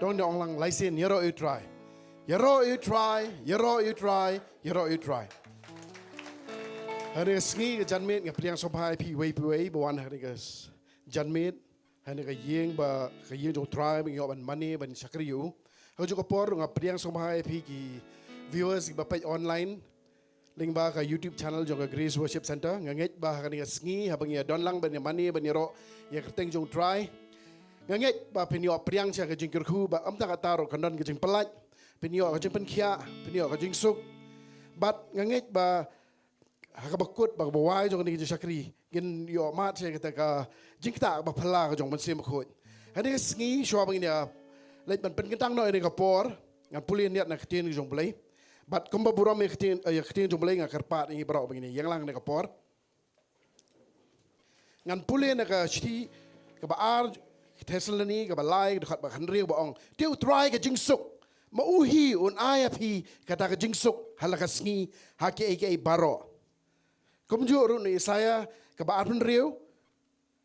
Dong dong lang laisin yero you try. Yero you try, yero you try, yero you try. Hari sengi ke janmit ke priang sopai pi wei bawan hari ke janmit hari ke yeng jong try bang ban money ban sakriu. Hari juga por ngap priang sopai pi ki viewers ki bapai online. Ling ba ka YouTube channel jong ke Grace Worship Center nganget ba hari ke sengi habang ya don lang ban money ban yero ya keteng jong try. Nganget ba penyo priang sia ke jing kirku ba amta kataro kandan ke jing pelat penyo ke jing penkia penyo ke jing suk bat nganget ba hakabakut ba bawai jong ni ke sakri gin yo mat sia kata ka jing ta ba phala ke jong ban sim khot hadi sngi sho bang ni leit ban pen kentang no ni ka por ngan pulin niat na ketin ke jong blai bat kumba buram me ketin ya ketin jong blai ngakar pat ni bro bang ni yang lang ni ka por ngan pulin na ka sti ka ba ar Tesla ni ke balai dekat bakan riu baong tiu try ke jingsuk mauhi un ayapi kata ke jingsuk halaka sngi haki aka baro kumju ru ni saya ke bakan riu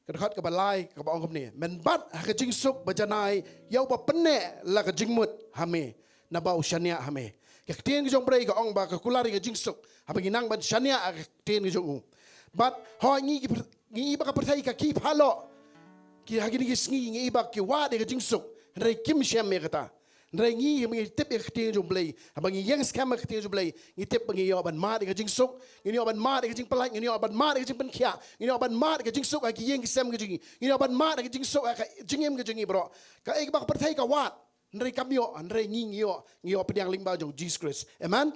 ke dekat ke balai ke baong ni menbat haki jingsuk bajanai yau ba penne la ke jingmut hame na ba ushania hame ke tien ke jong brei ke ong ba ke kulari ke jingsuk haba ginang ban shania ke tien ke jong but ho ngi ba ka pertai ka ki phalo ki hagi ni sngi ngi ibak ki wa de jing suk rei kim shem me kata rei ngi ngi tip e khti jom blai abangi yang scam e khti jom blai ngi tip bangi yo ban ma de jing suk ngi yo ban ma de jing palai ngi yo ban ma de jing pen khia ngi yo ban ma de jing suk ki yang sem ge jing ngi yo ban ma de jing suk ka jingem ge jing bro ka e bak perthai ka wa rei kam yo rei ngi yo pediang ling ba jong Jesus Christ amen.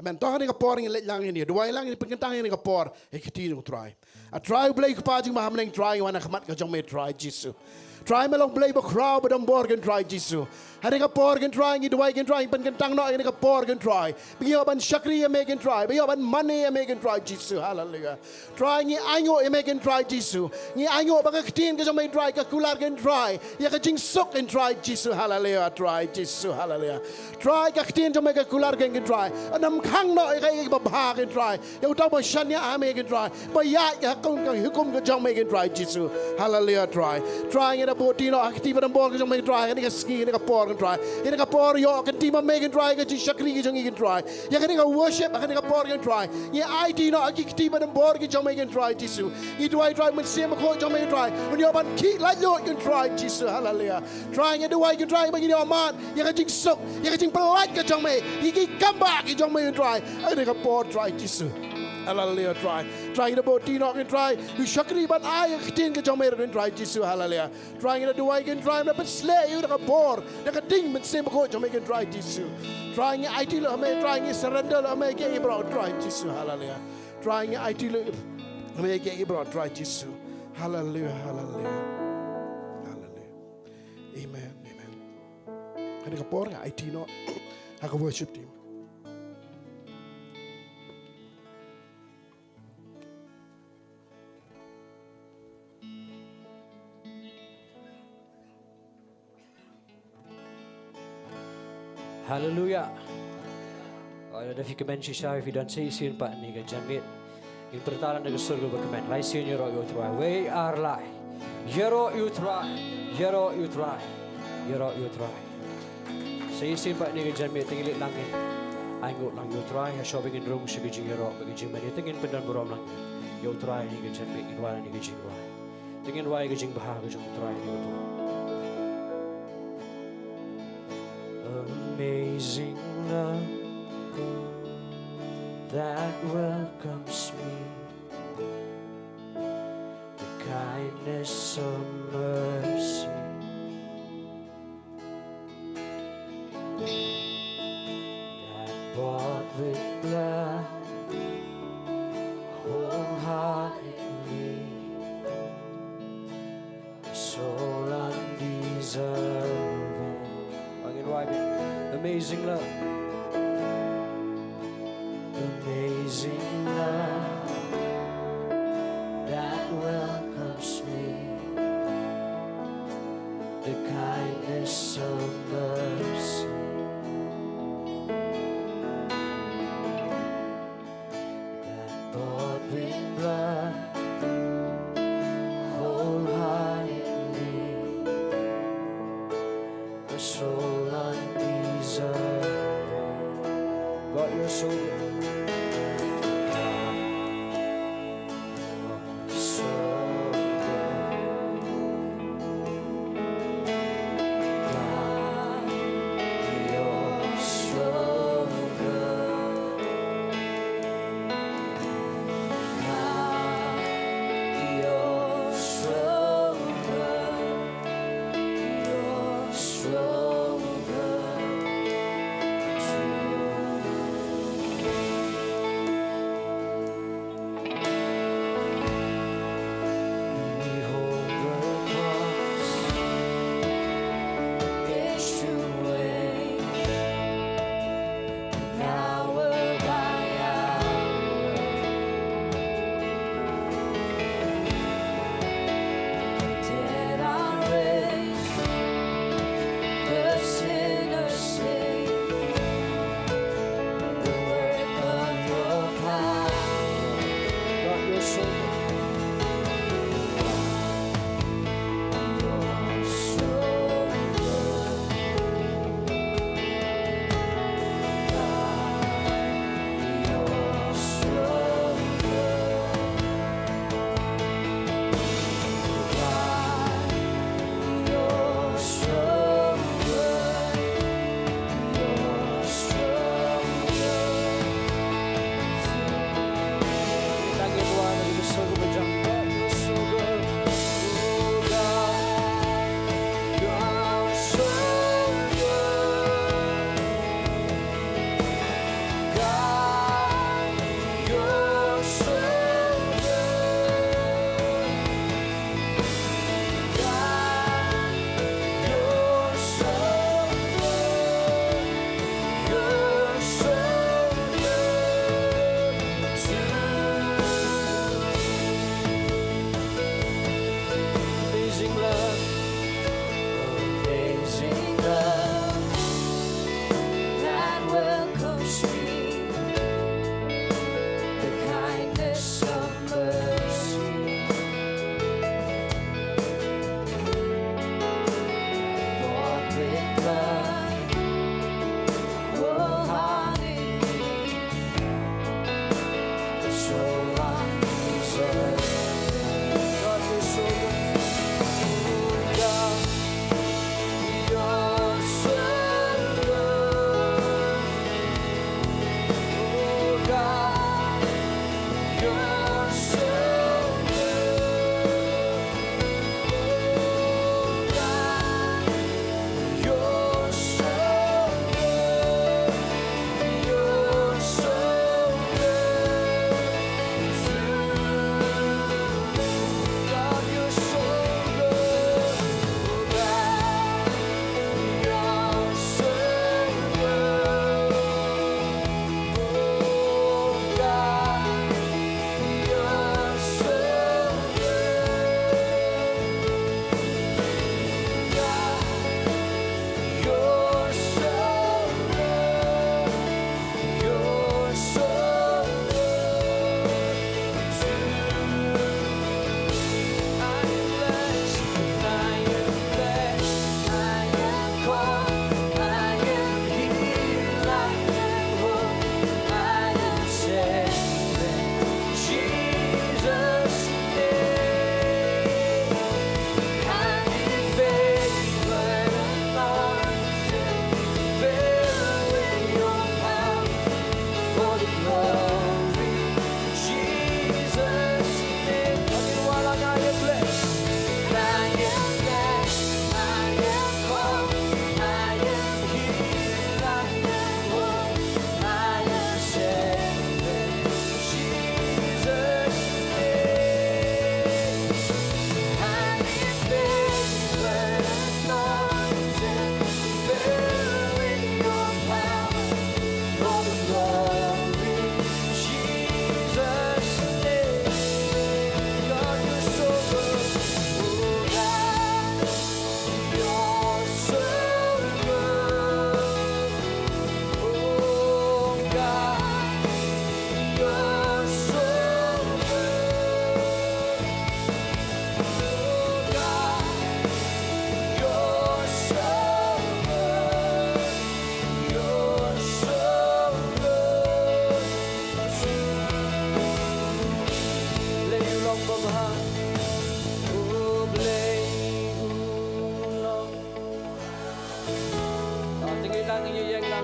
Amen. Toh ni kapor ngi lang ini, dua lang ini pengkentang ni kapor, ekiti nung try. A try blay kapajing mahamling try wana kamat ka jong may try Jesus. Try melong blay ba crowd badang borgen try Jesus. Hari kapor gen try ngi dua gen try pengkentang no ini kapor gen try. Biyo ban syakri me gen try, biyo ban money me gen try Jesus. Hallelujah. Try ngi anyo me gen try Jesus. Ngi anyo ba ka ketin ka jong may try ka kular gen try. Ya ka jing sok gen try Jesus. Hallelujah. Try Jesus. Hallelujah. Try ka ketin jong may ka kular gen try. Anam khang no ay ba ba gen try. Ya utaw ba shania ame gen try. Ba ya ka kung ka hukum ka jong may gen try Jesus. Hallelujah. Try. Try ngi na botino aktiba ng bor ka jong may try. Ni ka ski ni ka por try. Ini ka por yo kan tima make try ka shakri ka jong i try. Ya kan ka worship kan ka por kan try. Ya IT no aktiba ng bor ka jong may try Jesus. I try men sim ko jong may try. When yo ban ki la yo kan try Jesus. Hallelujah. Try ngi duai kan try ba ni man. Ya ka jing sok. Ya ka jing pelat ka jong may. Iki kamba ka jong may try. Ini ka por try Jesus. Hallelujah. Try the botino can try. You shakri but I tin ka jong may kan try Jesus. Hallelujah. Try ngi duai kan try na but slay you ka por. Na ka ding men sim ko jong may kan try Jesus. Try ngi IT lo may try ngi surrender lo may ke bro try Jesus. Hallelujah. Try ngi IT lo may ke bro try Jesus. Hallelujah. Hallelujah. Hallelujah. Amen. Amen. Kan ka por IT no ha worship team. Hallelujah. Ada kemen sisa if dan seisin pak ni ke jamit. In pertalan dengan surga berkemen. Laisin yero you try. We are live. Yero you try. Yero you try. Yero you try. Seisin pak ni ke jamit tinggilit langit. Aingot lang you try. Shopping in room sige jing yero bagi jing mani tingin pendan buram lang. You try ni ke jamit in wala ni ke jing wala. Tingin wala ke jing bahag ke jing try ni ke. Amazing love that welcomes me, the kindness of mercy that bought with blood wholeheartedly, a soul undeserving. Amazing love, amazing love that welcomes me, the kindness of mercy that bought with blood wholeheartedly, a soul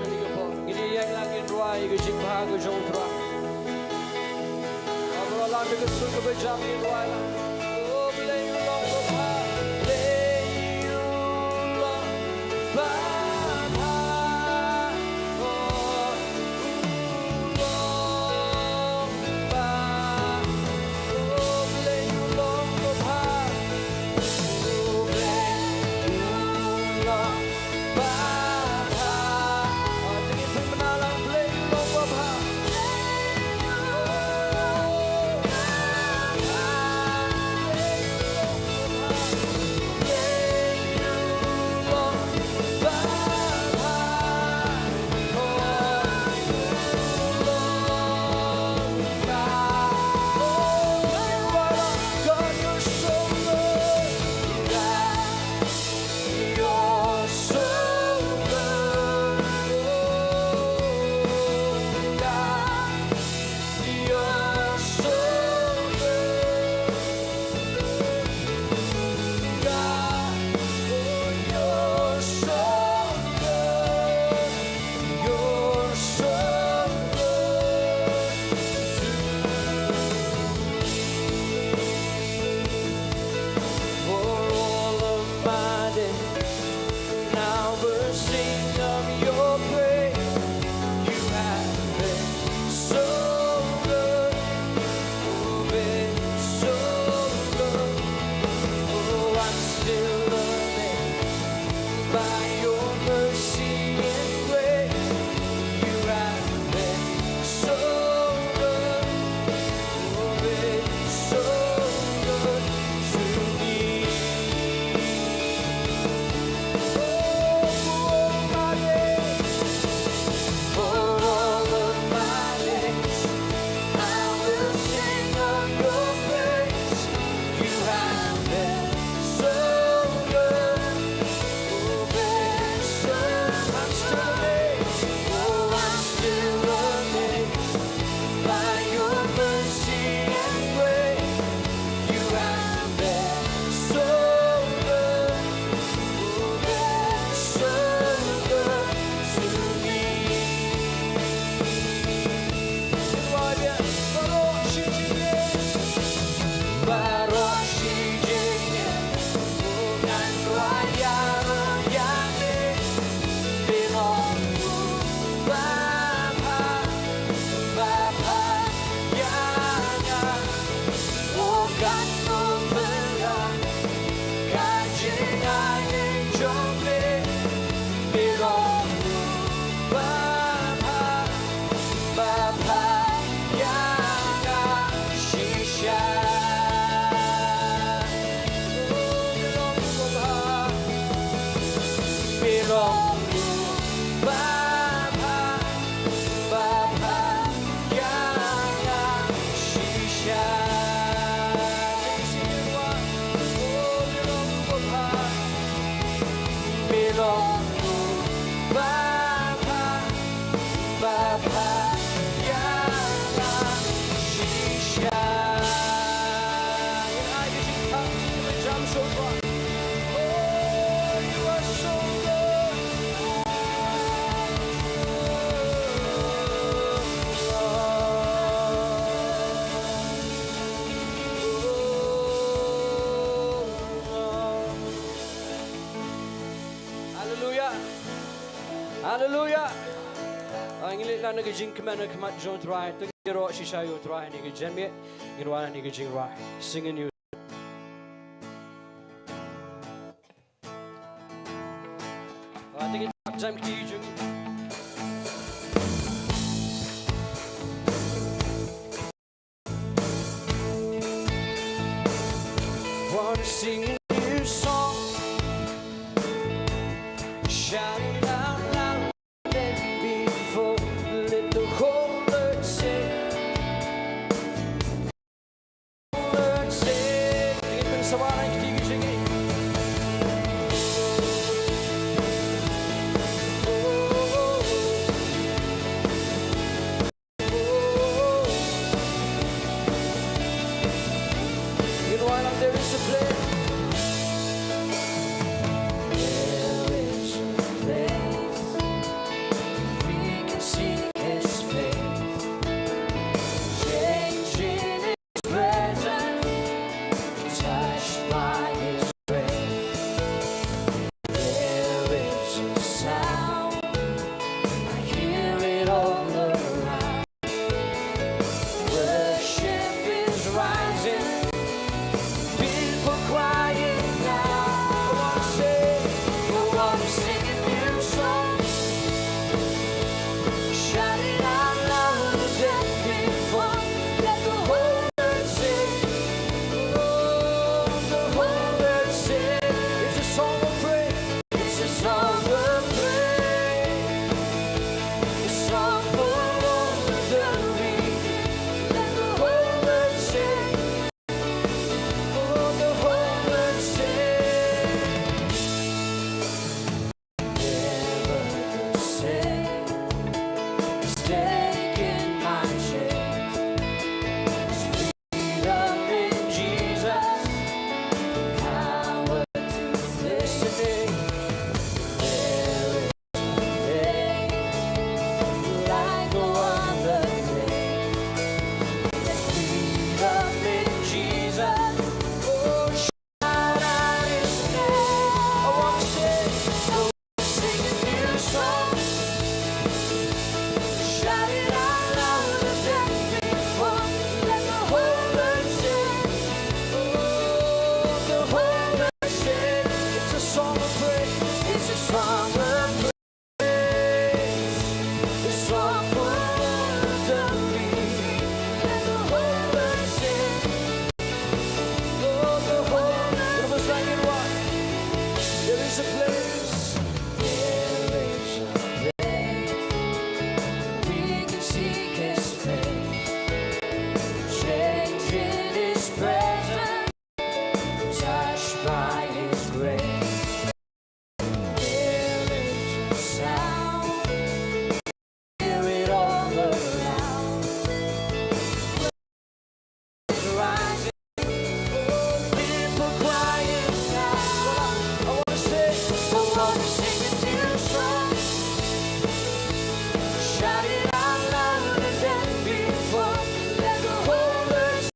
ni ko po. Giniyang lang in ruay ko jing bahago jong tra. Abro lang ni ko sun ko ba jam in ruay lang. Oh, play you long ko pa. Play you long pa. Hallelujah. Ang ilit na nagajing kamana kamat John try. Tugiro shishayo try ni gajenme. Inwana ni gajing right. Singing you. Tingin jam ki jung. Wanna sing a new song. Shout it out loud. Let me fall. Let the whole earth sing. Whole earth sing. Tingin sa warang ki jung. There is a place cry His grace. There is a sound, hear it all around. Rising, people crying out. I wanna sing a new song, shout it out louder than before. Let the whole earth,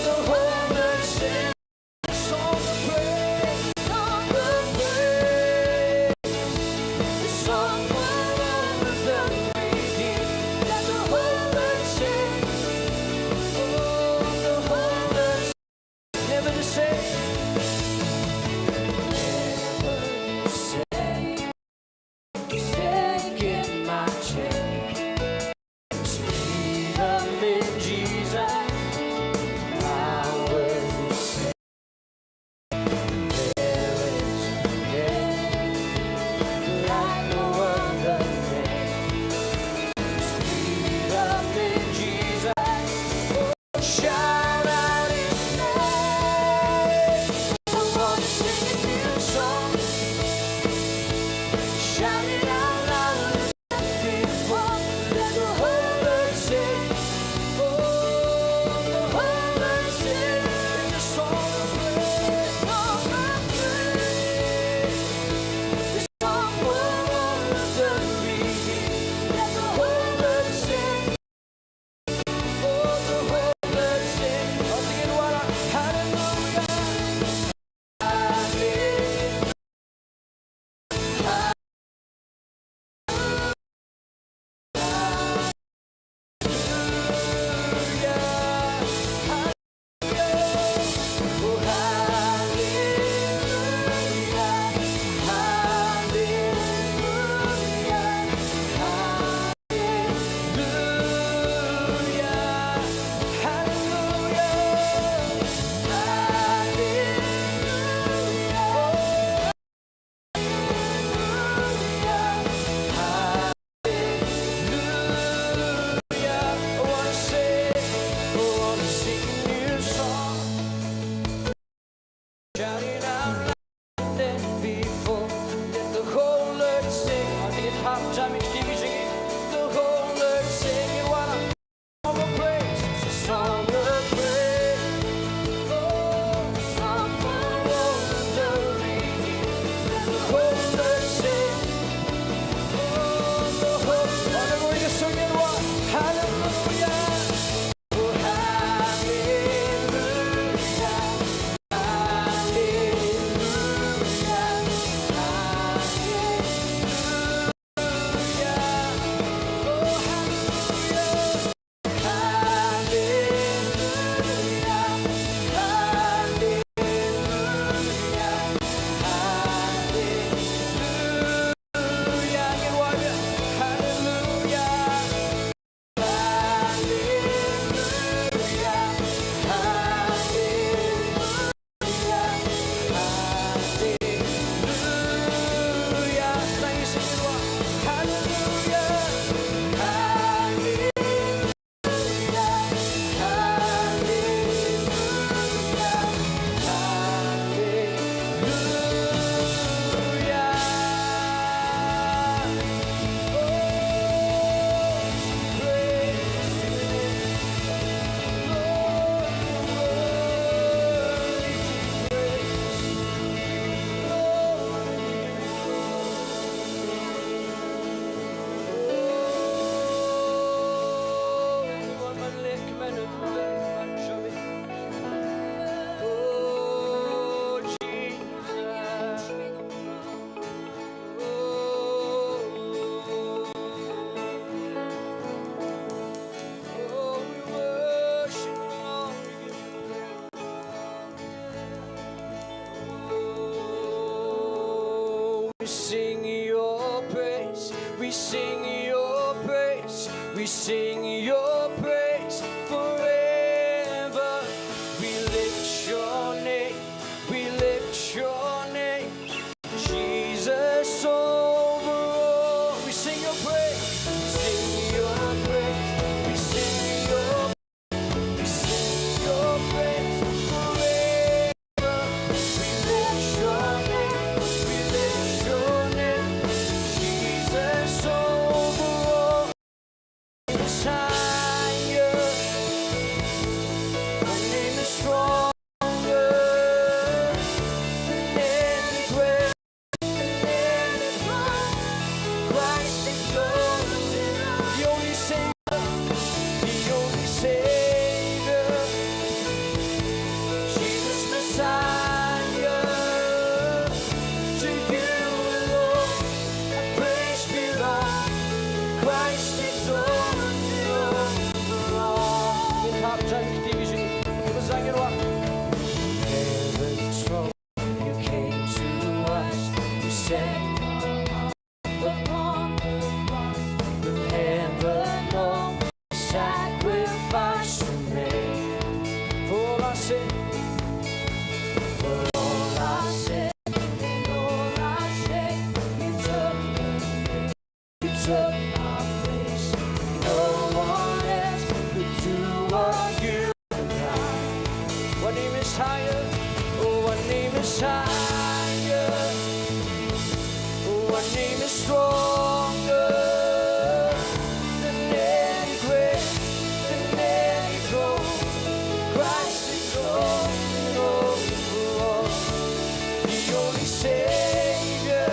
the whole earth sing a song of praise, song of praise, the song for all of the redeemed. Let the whole earth sing, oh, the whole earth, never the same. Taking my change, freedom in Jesus, power to save. There is a name like no other name. Freedom in Jesus, shout out His name. I wanna sing a new song, shout it out louder than before. Let the whole earth sing, oh, the whole earth sing. It's a song of praise, song of praise, the song for all of the redeemed. Let the whole earth sing, oh, the whole earth sing. I'll sing it one more. Hallelujah, shouting out louder than before. Let the whole earth sing. I think it's half time each TV singing. The whole earth singing what a song of praise. It's a song of praise. Oh, a song for all of the redeemed. Let the whole earth sing. Oh, the whole. Hallelujah, we can sing it one. Hallelujah. Oh, hallelujah. sing your praise, we sing your praise, we sing your praise forever. We lift your name, we lift your name, Jesus over all. We sing your praise, we sing your praise, we sing your praise forever. name is higher. One name is stronger than any grave, than any throne. Christ is exalted over all. The only Savior,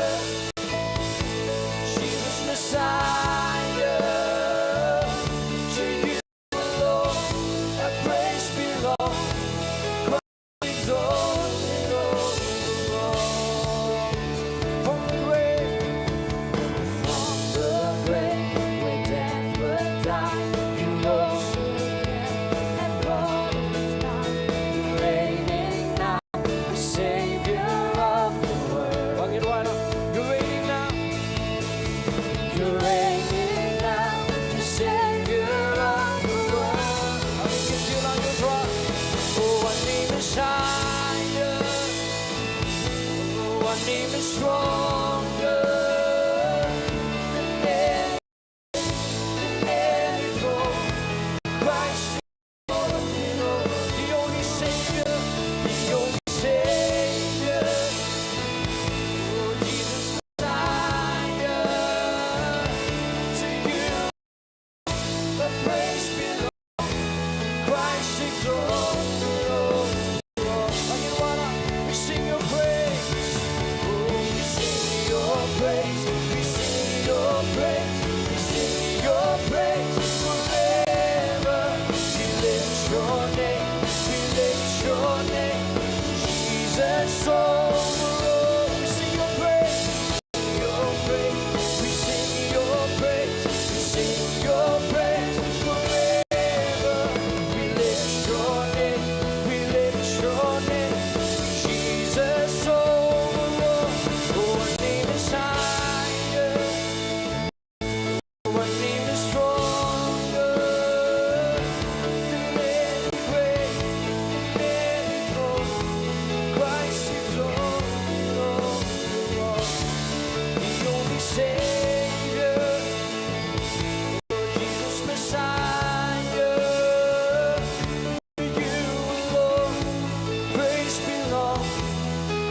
Jesus Messiah. To you alone, our praise belongs. Christ exalted over all. From the grave, where death would die, you rose again, and all is not. You're reigning now, the Savior of the world. You're reigning now. You're reigning now, the Savior of the world. I mean, you feel on your throne. Oh, one name is higher. Oh, one name is stronger than any throne. Christ is exalted over. The only Savior, the only Savior. Oh, Jesus Messiah. To you the praise belongs. Christ exalted over all. We sing your praise. Oh, we sing your praise. We sing your praise. We sing your praise forever. We lift your name. We lift your name. Jesus over all. We sing your praise. Your praise. We sing your praise. We sing your praise forever. We lift your name. We lift your name. Jesus over all. One name is higher. One name is stronger than any grave, than any throne. Christ exalted over all. The only Savior, Jesus Messiah. To you alone, praise belongs.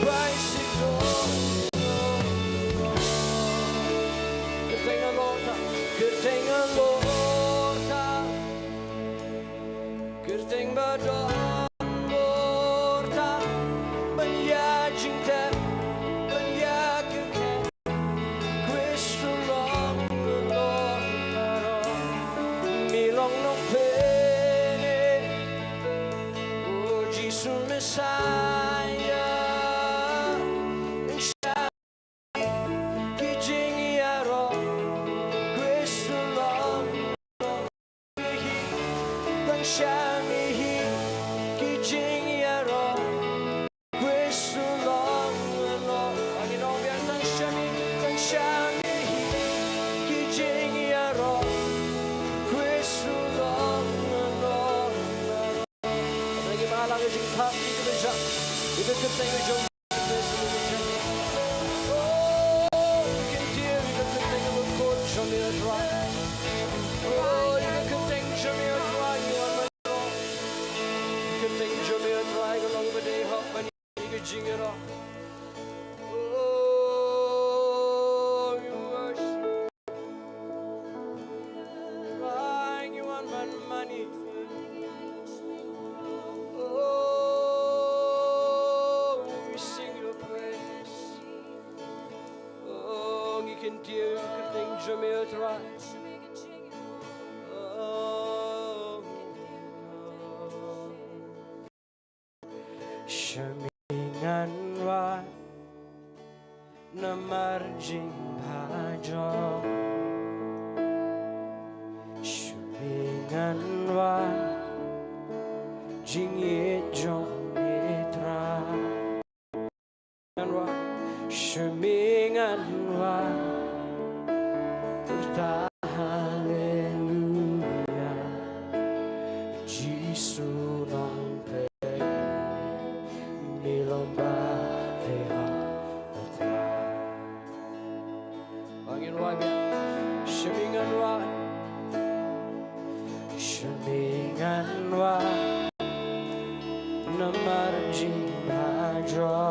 Christ exalted over all. Kerting alota, kerting badon borta, banjajing te, banjagke, Cristo long loro, milong nong pene, oh Jesus Messiah, siya kijing iaro, Cristo long Shamihi, kijing iaro, Cristo long Panginoon yan ng Shamihi, kijing iaro, Cristo long Lagi mahalang yung top, dito na siya. Dito ka tayo yung oh, you can hear, you can take a look good, show me a drop. Oh, you can take, show me a drop, you are my Lord. You can take, show me a drop, along with the hop, and you can sing it off. Oh, you worship. Crying, you want my money. Oh, we sing your praise. Oh, you can hear, you can take, show me a drop. Shaminganwa na marjing hajo, Shaminganwa jingit jong itra, Shaminganwa turta hallelujah, Jisu nong milomba deha atra. Angin wabi, shaminganwa, shaminganwa, namarjing hajo.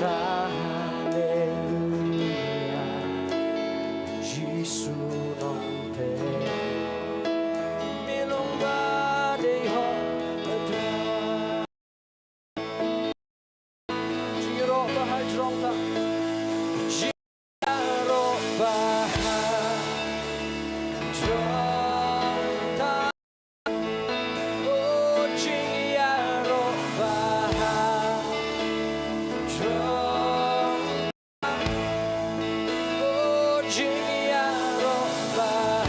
Hallelujah, Gesù non per milomba dei Giro bahar jrongta Giro bahar jrongta Oh Giro bahar jrongta Oh Giro bahar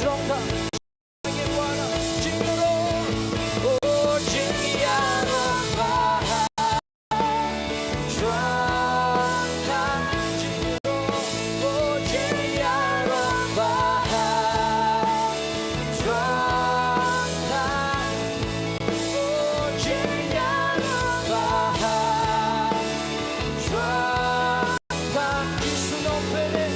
jrongta Oh Gesù non per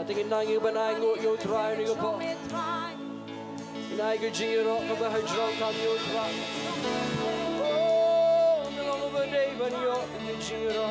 Tingin nangi banay ngut yo try ni po. Inay ko jingiro ka ba hajrong kam yo try. Oh, nalong ba day ban yo ni jingiro.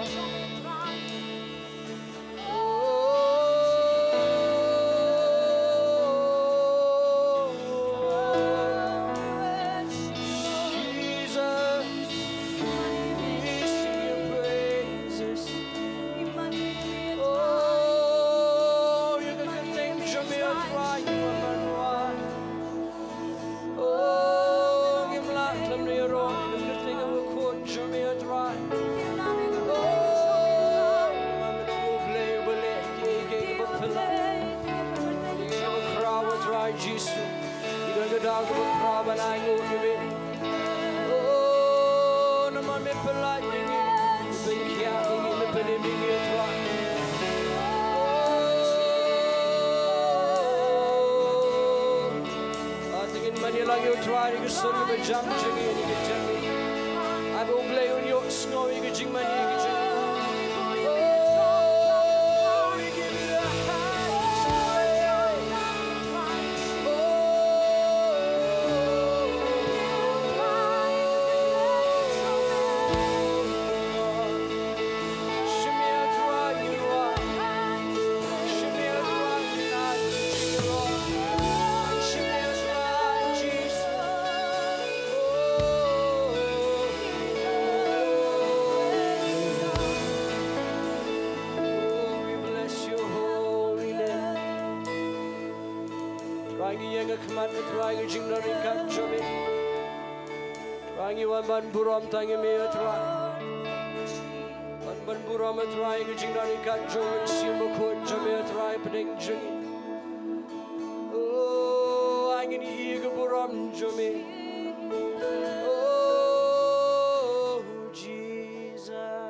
Ban buram tangi me atra ban buram atra ke jingdari ka join simo ko jame atra pedeng jing oh angin i ke buram jame oh Jesus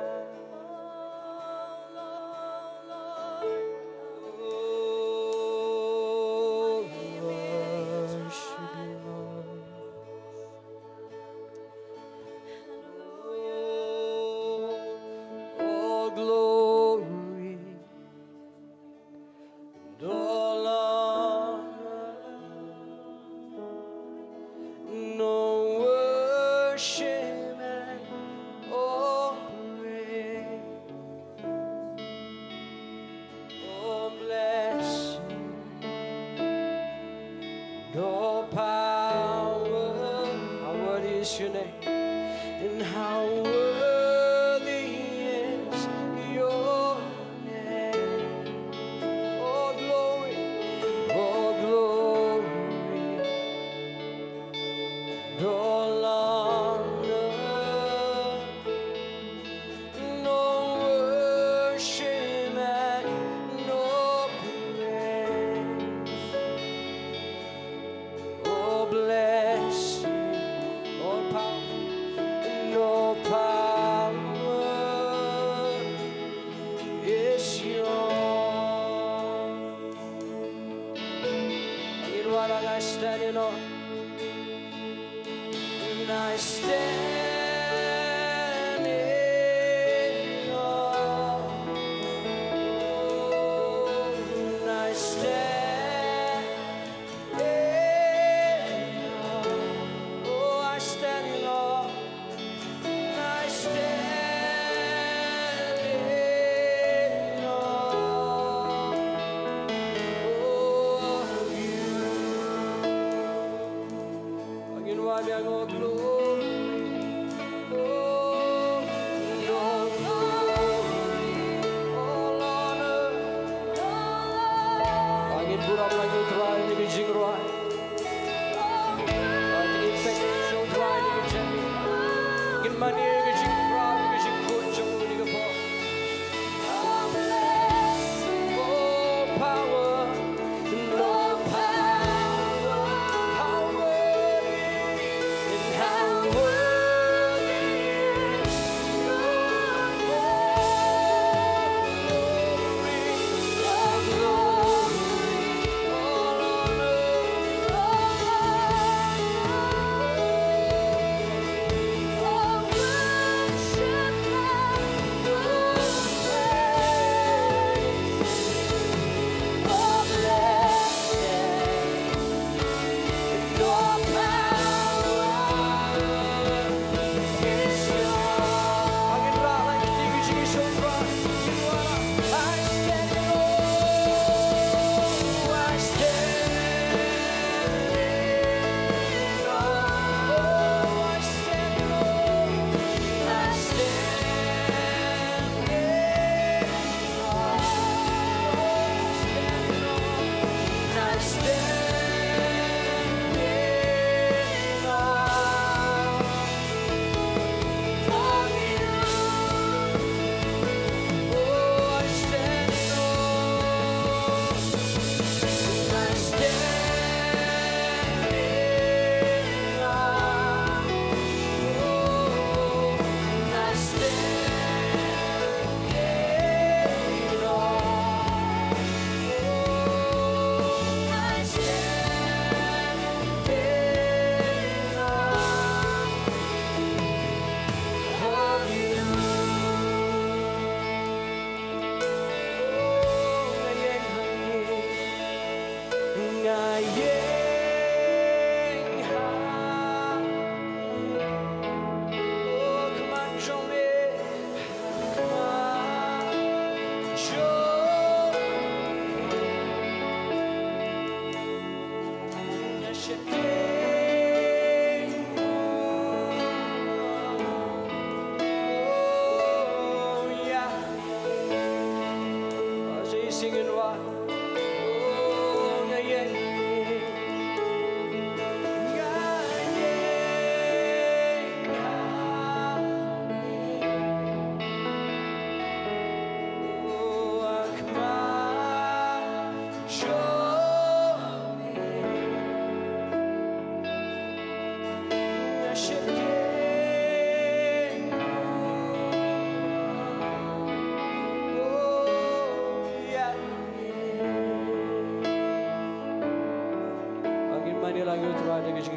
singing why. Oh, yeah, yeah.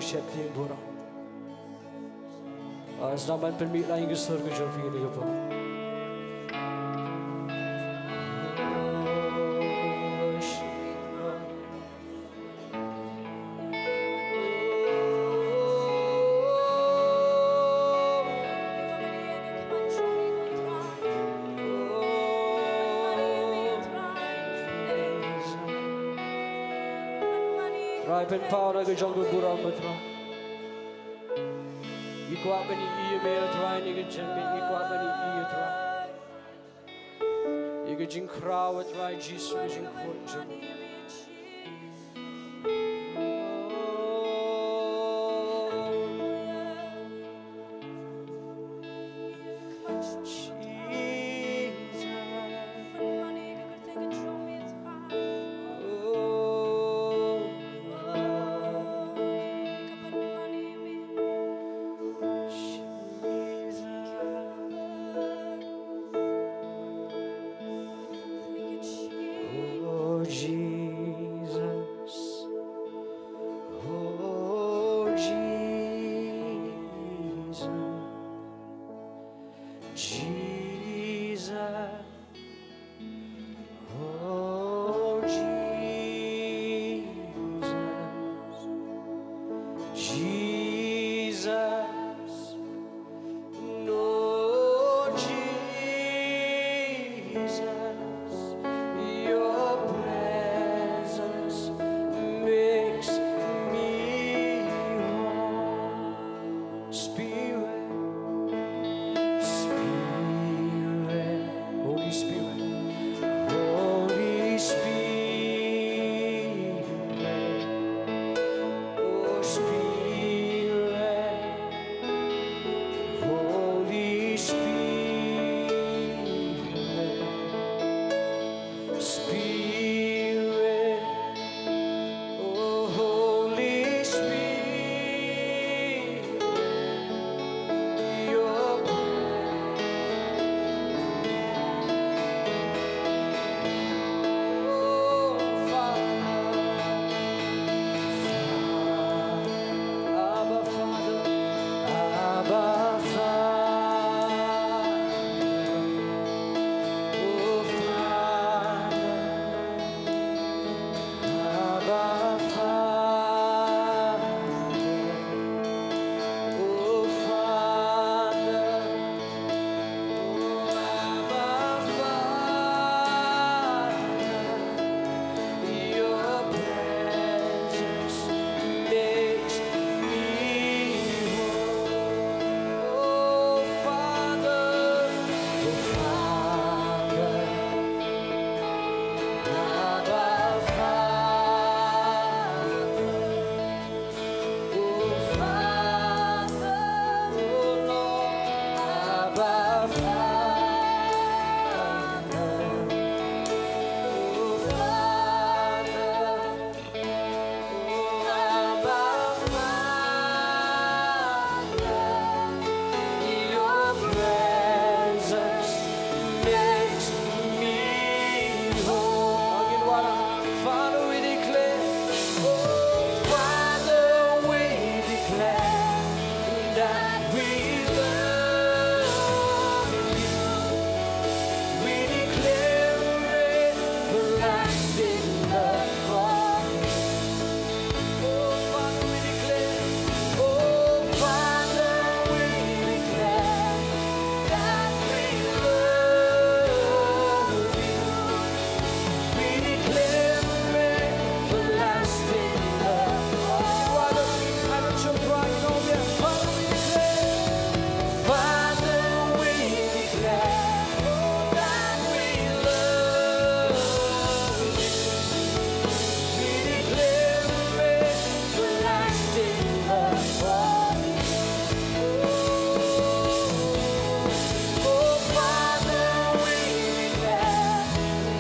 Şekliyim bura. Azna ben permitlayın ki sorgu jofini ko po. Rai pen power ko jong bura matra. Ikwa bani iya me try ni gen chen me ikwa bani iya try. Iga jing kraw try jisu jing khot jing.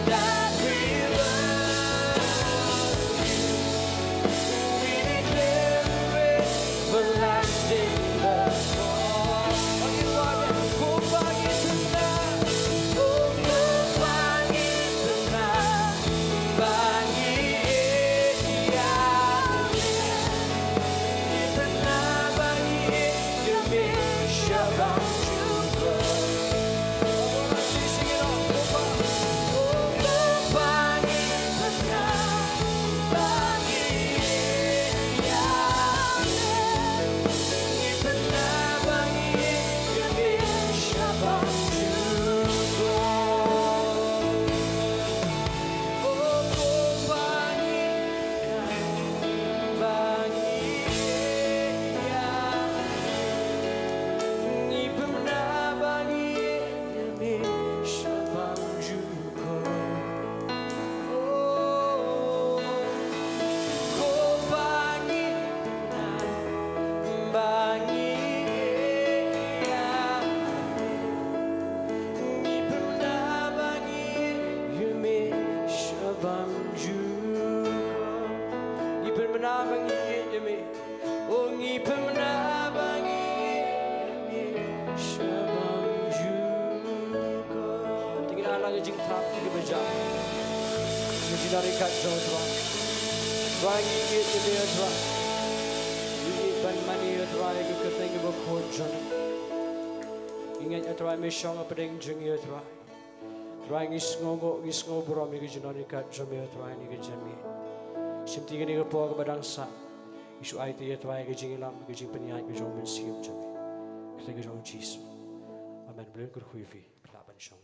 that we love you. We declare everlasting love. Bagi wajah, ku bagi tenang, oh ku bagi tenang, bagi dia tenang bagi demi syabang juga. Sing it on, ku bagi tenang, bagi dia tenang bagi demi syabang juga. Oh ku bagi dia ni pernah bagi demi syabang juga. Oh ku bagi bagi dia ni pernah bagi demi syabang juga. Ni pernah bagi demi, oh ni pernah bagi demi syabang juga. Tinggal lagi jing tak ke beja. Ni dari kat jauh tuan. Bagi kita dia tuan. Ini ban mani tuan yang kita tengok berkot jana. Ingat tuan mesyong apa dengan jing ya tuan. Tuan ngis ngobrol mi ke jana kat jami tuan ni ke jami. Simtiga ni ke po ke badangsa. Isu ai tu ya tuai ke jing lam ke jing peniai ke jong ben siam jami. Kita ke jong Jesus. Amen. Belum ke huifi laban syong.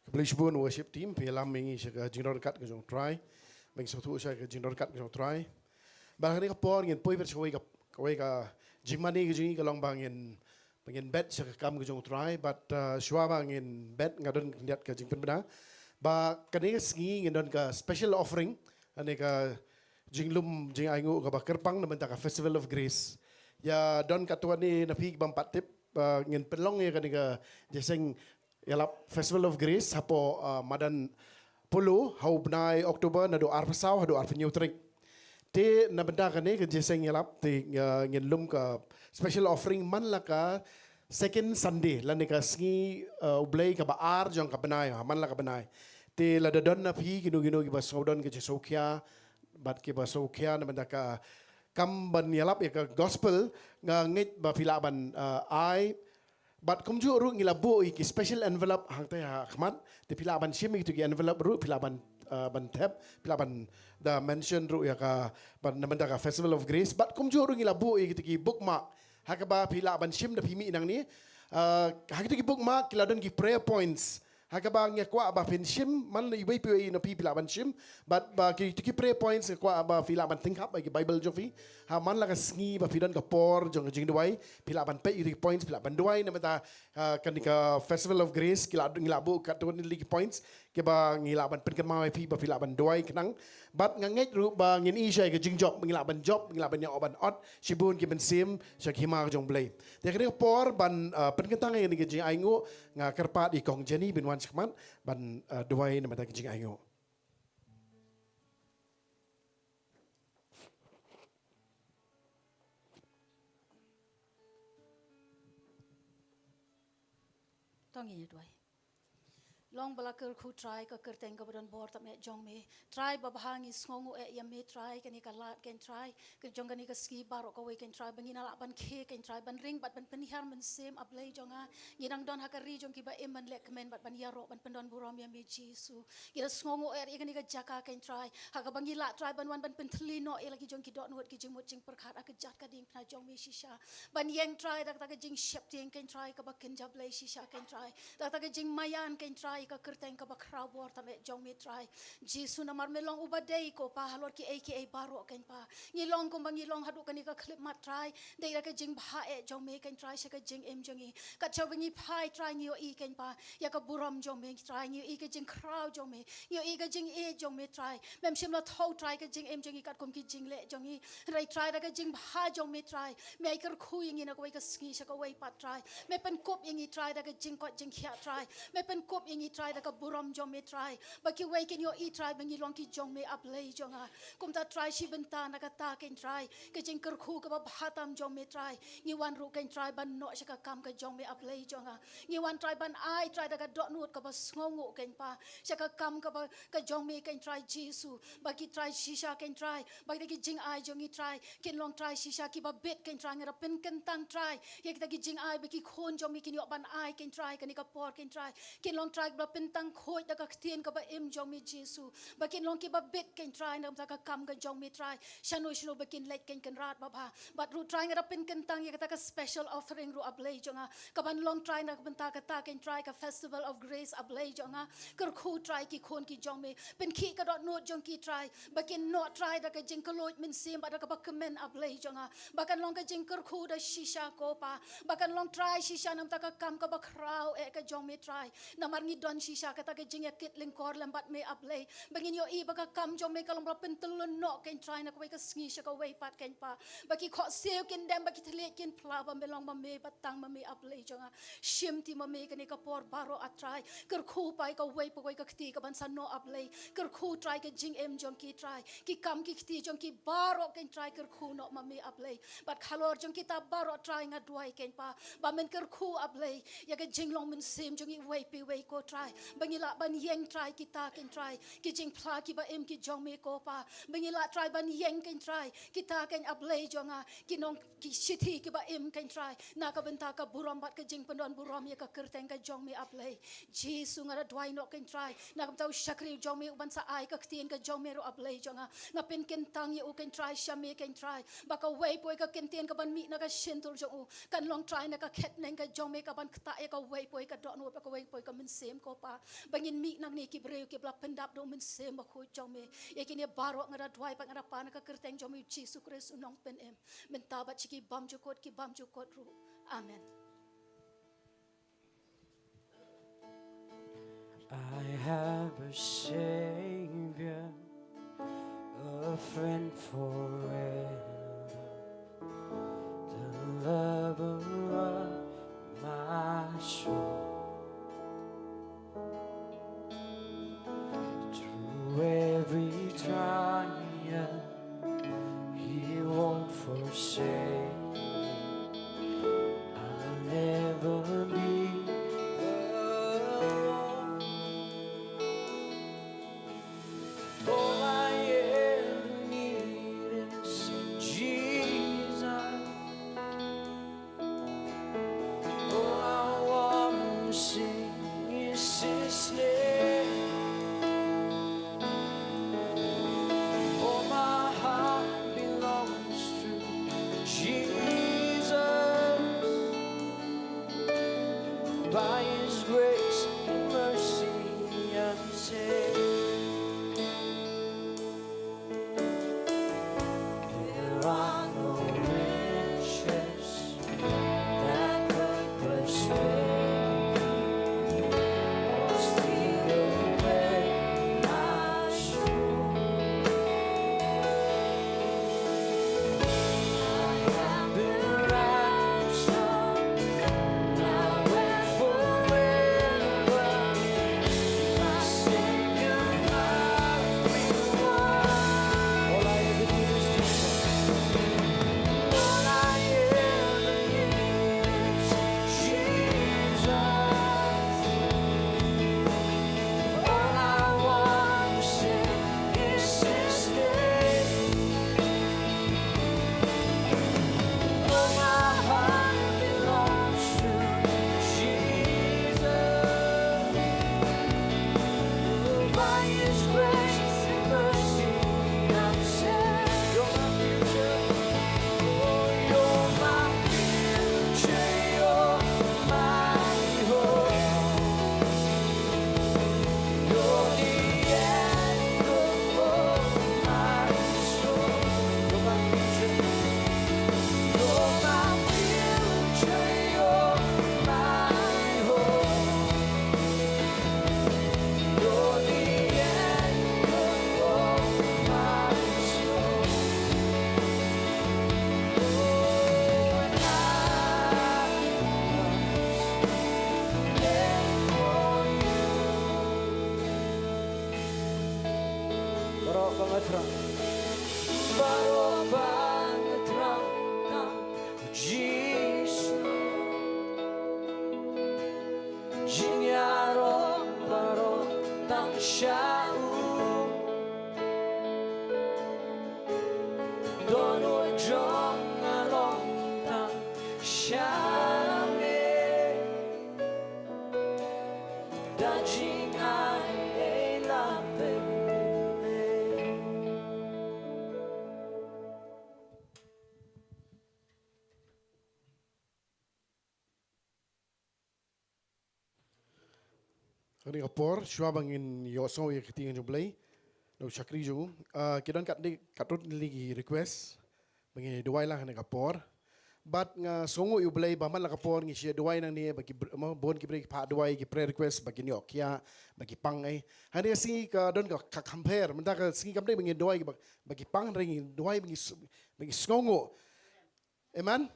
Please pun worship team pelam mengi syaga jingdor kat ke jong try. Meng satu syaga jingdor kat ke jong try. Bahkan ni kapor ngin poi bersawai ka jingmani ke jingi kalong bangin pengen bet syaga kam ke jong try but shwa bangin bet ngadon lihat ke jing penbena. Ba kani sengi ngin don ka special offering ane ka jinglum jing aingu ka ba kerpang naman ta ka Festival of Grace. Ya don katuan ni napig bang patip ngin pelong ya kani ka jeseng yalap Festival of Grace hapo madan pulu hau benai Oktober nado arpasau hado arpenyutrik. Te na benda kani ke jeseng yalap te ngin lum ka special offering man la ka second Sunday la ne ka sengi ublay ka baar jong ka benai man la ka benai. Te la dadon na pi ginu ki ba saudon ke jesokya bat ke ba sokya na benda ka kam ban yalap ya ka gospel nga ngit ba pilaban ai but kumju ru ngilabu ki special envelope hang te khmat te pilaban shimi tu ki envelope ru pilaban ban tab pilaban the mention ru ya ka ban namanda ka Festival of Grace but kumju ru ngilabu ki bookmark hakaba pilaban shim da pimi nang ni hakito ki bookmark kiladon ki prayer points hakaba nge kwa ba pin shim man i wei pi no pi pilaban shim but ba ki prayer points kwa ba pilaban think up ki Bible jofi ha man la ka sngi ba pidan ka por jong jing duai pilaban pe i points pilaban duai na mata kan ka Festival of Grace ngilabu ka ton li points ke ba ngilaban pen kan mai pi ba pilaban duai kenang but nganget ru ba ngin i shai ka jing job ngilaban ya oban ot shibun ki ben sim syak hima jong blai te ka por ban pen kan tang ni ka jing aingu nga kerpat i kong jeni bin wan sekman ban duai na mata ka jing aingu. Tong ini dua. Long balakar ku try ka kerteng ka badan bor tak me jong me try babahangi sngongu ya me try kani ka lat ken try ke jong kani ka ski barok ka we ken try bangina la ban ke ken try ban ring bat ban penihar men sem ablay jonga ngidang don hakari jong ki ba eman lek men bat ban yaro ban pendon buram ya me Jesu gira sngongu kani ka jaka ken try haka bangi la try ban wan ban pentlino lagi jong ki dot nuat ki jing mut jing perkat ak jat ka ding pna jong me shisha ban yeng try dak tak jing shep ting ken try ka ba ken jablay shisha ken try dak tak jing mayan ken try try ka kerteng ka bakraw bor ta me jong me try Jesu na mar me long ubadei ko pa halor ki ai baro ken pa ngilong ko mangilong hadu kani ka clip mat try dei ra ka jing bha e jong me ken try sa ka jing em jongi ka chawangi phai try ngi o i ken pa ya ka buram jong me try ngi i ka jing kraw jong me ngi i ka jing e jong me try mem sim la thau try ka jing em jongi kat kom ki jing le jongi rai try ra ka jing bha jong me try me ai kar khu ngi na ko ka ski sa ka wei pat try me pen kop ngi try ra ka jing ko jing khia try me pen kop ngi try ra ka buram jong me try ba ki wei ken yo i try bangi long ki jong me up lei jonga kum ta try shi benta na ka ta ken try ke jing kar khu ka ba bhatam jong me try ngi wan ru ken try ban no sha ka kam ka jong me up lei jonga ngi wan try ban ai try da ka dot nut ka ba sngongu ken pa sha ka kam ka ba ka jong me ken try Jesu ba ki try shisha ken try ba ki jing ai jong i try ken long try shisha ki ba bit ken try ngara pen ken tang try ye ki ta ki jing ai ba ki khon jong mi ken yo ban ai ken try ken ka por ken try ken long try ba pen tang khoi da ka tien ka ba im jong mi Jesu ba ken long ki ba bit ken try nam ta ka kam ka jong mi try shano shlo ba ken let ken rat ba ba but ru try ngara pen ken tang ye ka ta ka special offering ru ablay jonga ka ban long try na ban ta ken try ka festival of grace ablay jonga kar khu try ki khon ki jong me pen ki ka dot not jong ki try ba ken not try da ka jing ka loit min sim ba da ka ba kemen ablay jonga ba kan long ka jing kar khu da shisha ko pa ba kan long try shisha nam ta ka kam ka ba kraw e ka jong me try na mar ngi don shisha ka ta ka jing ya kit ling kor lam bat me ablay bangin yo i ba ka kam jong me ka long ba pen telun no ken try na ko ka sngi sha ka wei pat ken pa ba ki kho seo ken dem ba ki thle ken pla ba me long ba me batang ma me ablay jonga shim ti ma me ka ni ka por baro a try kar khu pai ka wei pa ka kti ka ban san no ablay kar khu try ka jing em jong ki try ki kam ki kti jong ki baro ken try kar khu no ma me ablay but khalor jong ki ta baro try nga duai ken pa ba men kar khu ablay ya ka jing long min sim jong i wei pi wei ko try bangila ban yeng try ki ta ken try ki jing pla ki ba em ki jong me ko pa bangila try ban yeng ken try ki ta ken ablay jonga ki nong ki shithi ki ba em ken try na ka benta ka buram bat ka jing pendon buram ya ka kerteng ka jong me ablay Jesu ngara duai no ken try na ka tau shakri jong me ban sa ai ka ktien ka jong me ro ablay jonga na pen ken tang ye u ken try shame ken try ba ka wei poi ka ken tien ka ban mi na ka shintul jong u kan long try na ka khet neng ka jong me ka ban kta e ka wei poi ka dot no pa ka wei poi ka min sem ko pa bangin mi nang ni ki breu ki bla pendap do min sem ba khu jong me ye ki ne baro ngara duai pa ngara pa na ka kerteng jong me Jesu Kristus nong pen em menta ba chiki bam jukot ru amen. I have a Savior, a friend forever, the lover of my soul. Through every trial, He won't forsake. I'll never be alone. All I ever need is Jesus. All I want to sing is His name. All my heart belongs to Jesus. By His grace and mercy I'm saved. There are no riches that could persuade or steal away my soul. I have been ransomed now and forever. shau dono jong along ta shame da jing ai la pe Kani kapor, shua bangin yoso yang ketingin jumlai. Lalu syakri jung. Kita kat ni katut lagi request bangin dua lah kani kapor. But nga songo jumlai baman lah kapor ngi sia dua nang ni bagi bon kibri pa dua ki prayer request bagi ni okia bagi pang ai. Hari si ka don ka compare mentah ka si kamdai bangin dua bagi pang ring dua bagi songo. Amen.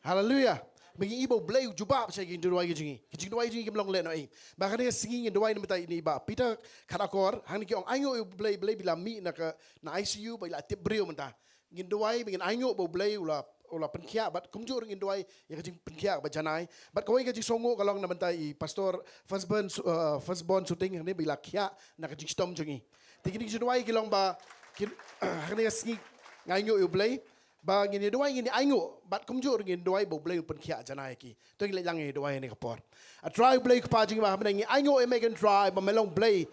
Hallelujah. Bagi ibu belai jubab saya gini dua gini, kecik dua gini kemlong le noi. Bahkan dia singin dua ini mentai ini iba. Peter karakor, hang ni kiong ayo belai bila mi nak ICU bila tip brio mentah. Gini dua begin ayo belai ulah penkia, but kumjur gini dua yang kecik penkia bacanai. But kau kecik songo kalau nak mentai pastor firstborn shooting ni bila kia nak kecik stom jungi. Tinggi ni dua kilong ba, hang ni singin ayo belai. Bang ini dua ini ayo, bat kumjur ini dua ibu beli pun kia janai ki. Tu yang langi dua ini kapor. A try beli kepajing bah menangi ayo emegan try, bamelong beli.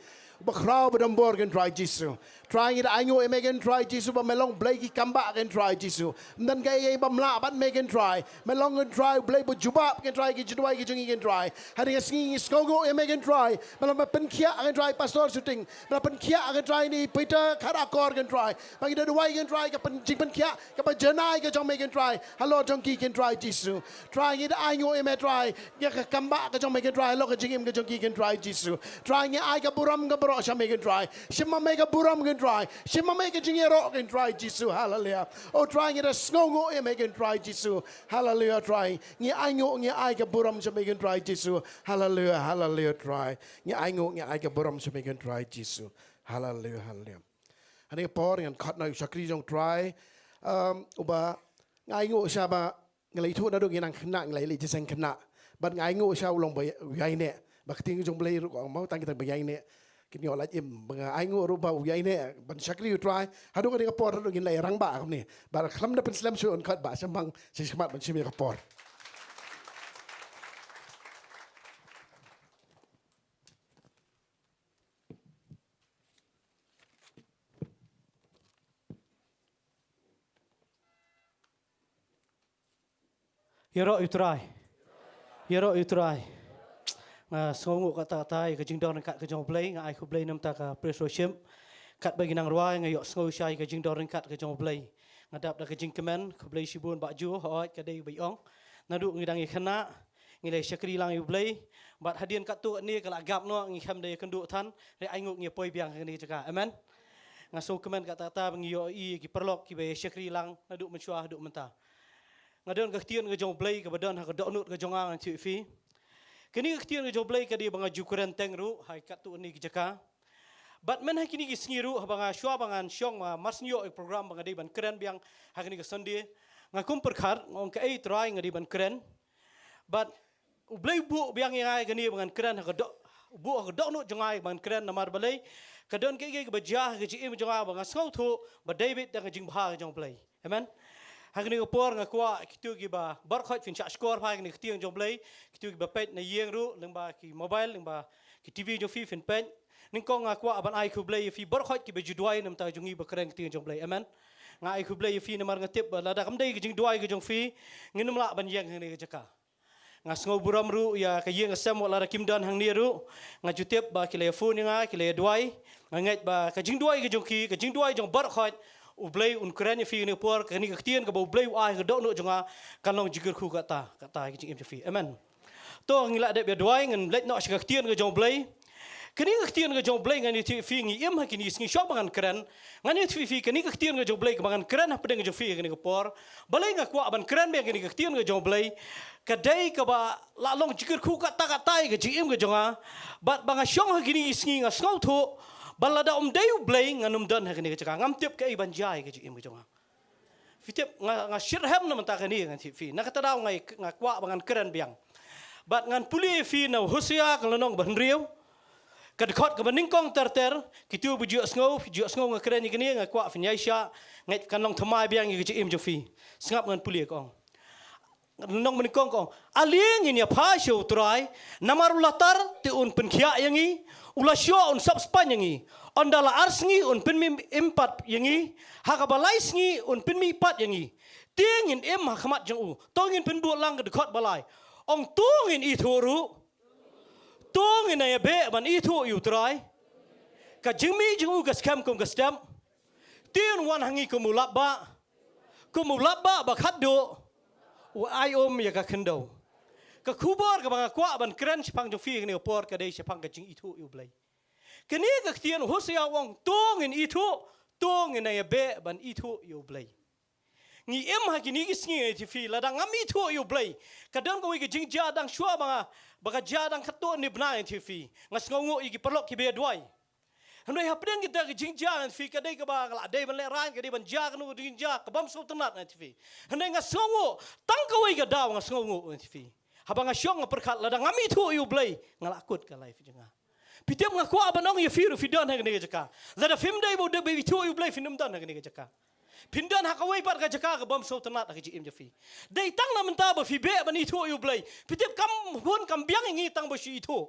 Bakrau berdombor kan try jisu. Try ini ayo emegan try jisu, bamelong beli ki kambak kan try jisu. Dan gaya bamla bat megan try, melong kan try beli bujubab kan try ki dua ki jungi kan try. Hari ini skogo emegan try, melong pen kia kan try pastor shooting, melong pen kia kan try ni Peter karakor kan try. Bagi dua kan try ke pen kia ke jenai ke jong megan try. Hello jong ki kan try jisu. Try ini ayo emegan try, ya ke kambak ke jong megan try, lo ke jingim ke jong ki kan try jisu. Try ini ay ke buram ke bro siya megan try. Siya mega buram kan try. Siya mega jingero kan try jisu. Hallelujah. Oh try ini sngongo emegan try jisu. Hallelujah try. Ni ayo ni ay ke buram siya megan try jisu. Hallelujah. Hallelujah try. Ni ayo ni ay ke buram siya megan try jisu. Hallelujah. Hallelujah. Hani por yang kat na syakri jong try. Uba ngayo siya ba ngalai tu na do ginang kena ngalai li jiseng kena. But ngayo siya ulong bayai ne. Bakti jong belai ru ko mau tang kita bayai ne. Kini olah im banga ayo ru ba bayai ne. Ban syakri you try. Hadu ka ni kapor do ginlai rang ba kam ni. Bar klam na pen slam su on kat ba sambang si semat ban simi kapor. Yero utrai. Yero utrai. Songo kata-kata ke jingdor kat ke jong play ngai ku play nam ta ka presoshim kat bagi nang ruai ngai yok songo shai ke jingdor kat ke jong play ngadap da ke jing kemen ku play sibun bak ju hoi ke dei bai ong nadu ngidang i khana ngilai syakri lang i play bat hadian kat tu ni kala gap no ngi kham dei kendu than re aingut ngi poi biang ni jaka amen ngaso kemen kata-kata bang yo i ki perlok ki bai syakri lang nadu mencuah duk mentah ngadon ke tian ke jong play ke badan ha ke dok nut ke jongang ti fi kini ke tian ke jong play ke dia banga jukuran tengru hai kat tu ni jaka bat men ha kini ki sngiru ha banga shwa bangan syong ma masnyo program banga dei ban keren biang ha kini ke sonde ngakum perkhat ngong ke ai try ngadi ban keren bat ublai bu biang ngai ke ni bangan keren ha ke dok bu ha ke dok nut jongai ban keren namar balai kadon ke ke bajah ke ji im jonga banga skau thu ba david da ke jing bha ke jong play amen Hagni upor ngakwa kitu giba barkhot fin cha score phai ni khtiang jong play kitu giba pet na yeng ru lengba ki mobile lengba ki tv jo fi fin pen ning ko ngakwa aban ai khu play fi barkhot ki be judwai nam ta jongi ba kren khtiang jong play amen nga ai khu play fi namar ngatip la da kam dei ki jing duai ki jong fi nginum la ban yeng ni jaka nga sngo buram ru ya ka yeng asam wala ra kim dan hang ni ru nga jutep ba ki le phone nga ki le duai nga ngat ba ka jing duai ki jong ki ka jing duai jong barkhot ublay Ukraine fi ni por kani ka tian ka ublay ai ka dok no jonga kanong jigir khu kata ki jing fi amen to ngila de be duai ngan let no ka tian ka jong blay kani ka tian ka jong blay ngani ti fi ngi em ha kini sngi shop bangan kren ngani ti fi kani ka tian ka jong blay ka bangan kren ha pedeng jong fi kani ka por balai nga kwa ban kren be kani ka tian ka jong blay ka dai ka ba la long jigir khu kata ka jing ka jonga bat banga shong ha kini sngi nga skau tho balada dayu blay nganum dan hakini ka ngam tip ka iban jai ka im jonga fitip nga shirham na manta kani ngan fi nakatadaw ngai nga kwa bangan keren biang bat ngan puli fi na husia kalonong ban riu Kadkot ka baning kong terter kitu bu ju sngo ngakren ni ngakwa finyasha ngai kanong thamai biang ngi ji im jofi sngap ngan pulia kong nong baning kong aling ini apa show try namar ulatar ti un penkhia yangi ulasyo un subspan yangi ondala arsngi un penmi impat yangi hakabalai sngi un penmi pat yangi tingin em hakamat jang u tongin penbu lang kadkot balai ong tungin itoru tong ina ya be ban itu yu try ka jingmi jingu gas kam kum gas dam tin wan hangi kumulaba ba khaddo wa ai om ya ka khendo ka khubor ka bang kwa ban kran chpang jo fi ni por ka dei chpang ka jing itu yu blai kani ka tien hosia wong tong in itu tong ina ya be ban itu yu blai ngi em ha kini gi sngi ti fi la dang am itu yu blai ka dang ko wi jing ja dang shwa banga baka jadang kato ni bna en tifi ngas ngongo igi perlok ki be dwai handai hapdeng kita ki jingja en fi kadai ka ba la dai ban le ran kadai ban ja kanu jingja ka bam so tanat en tifi handai ngas ngongo tang ka wi ka daw ngas ngongo en tifi habanga syong perkhat la dang ami thu yu blai ngalakut ka life jenga pitem ngaku abanong ye firu fidon ha ni jaka la da fim dai bo de be thu yu blai finum dan ha ni jaka Pindan hakawai pat ka jaka ka bom so tanat ka ji im jafi dei tang na menta ba fi be ban itu yu blai pitep kam hon kam biang ngi tang ba shi itu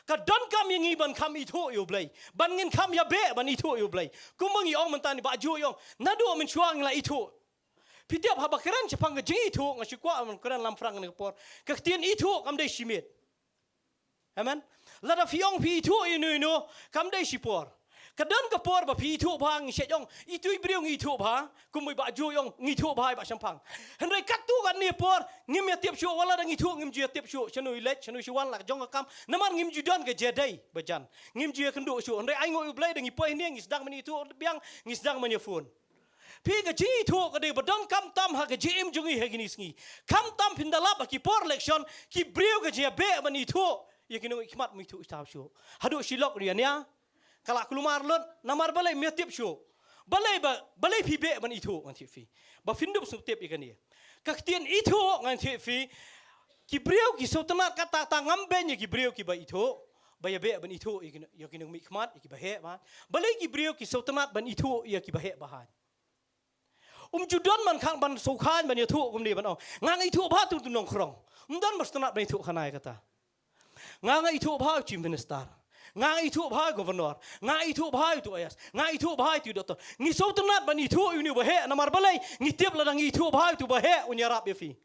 ka don kam ngi ban kam itu yu blai ban ngin kam ya be ban itu yu blai kumangi ong menta ni ba ju yong nadu min chuang la itu pitep ha ba kran chapang ka ji itu ngasi kwa man kran lam frang ni por ka tien itu kam dei shimit amen la da fiong pi itu inu no kam dei shipor Kadang kapor ba pi thu bang se yong itu ibriong itu ba kumui ba ju yong ngi thu bai ba sampang hendai kat tu kan ni por ngim ya tiap shu wala dang itu ngim ju tiap shu chanu let chanu shuan la jong kam namar ngim ju don ke jedai bajan ngim ju kan du shu hendai ai ngoi blai dang ipoi ni ngis dang mani tu biang ngis dang mani phun pi ka ji thu ka de badang kam tam ha ka ji im jungi he gini sngi kam tam pindala ba ki por election ki briu ka je be mani thu yakino ikmat mi thu staw shu hadu shilok riania Kalau keluar lon, namar balai metiap show, balai pibe ban itu ngan TV, ba findup subtip ikan dia. Kaktian itu ngan TV, kibriau ki sultanat kata tangam benye kibriau ki ba itu, ba ya be ban itu yakin mikmat ki ba he ban, balai kibriau ki sultanat ban itu ya ki ba he bahan. Judan man kang ban sukhan ban itu ni ban ngang itu ba tu nong krong, dan sultanat ban itu kanai kata, ngang itu ba chief minister. Ngai itu bahai governor, ngai itu bahai tu ayas, ngai itu bahai tu doktor. Ngi so tenat ban itu uni bahe namar balai, ngi tiap ladang itu bahai tu bahe unyarap ya fi.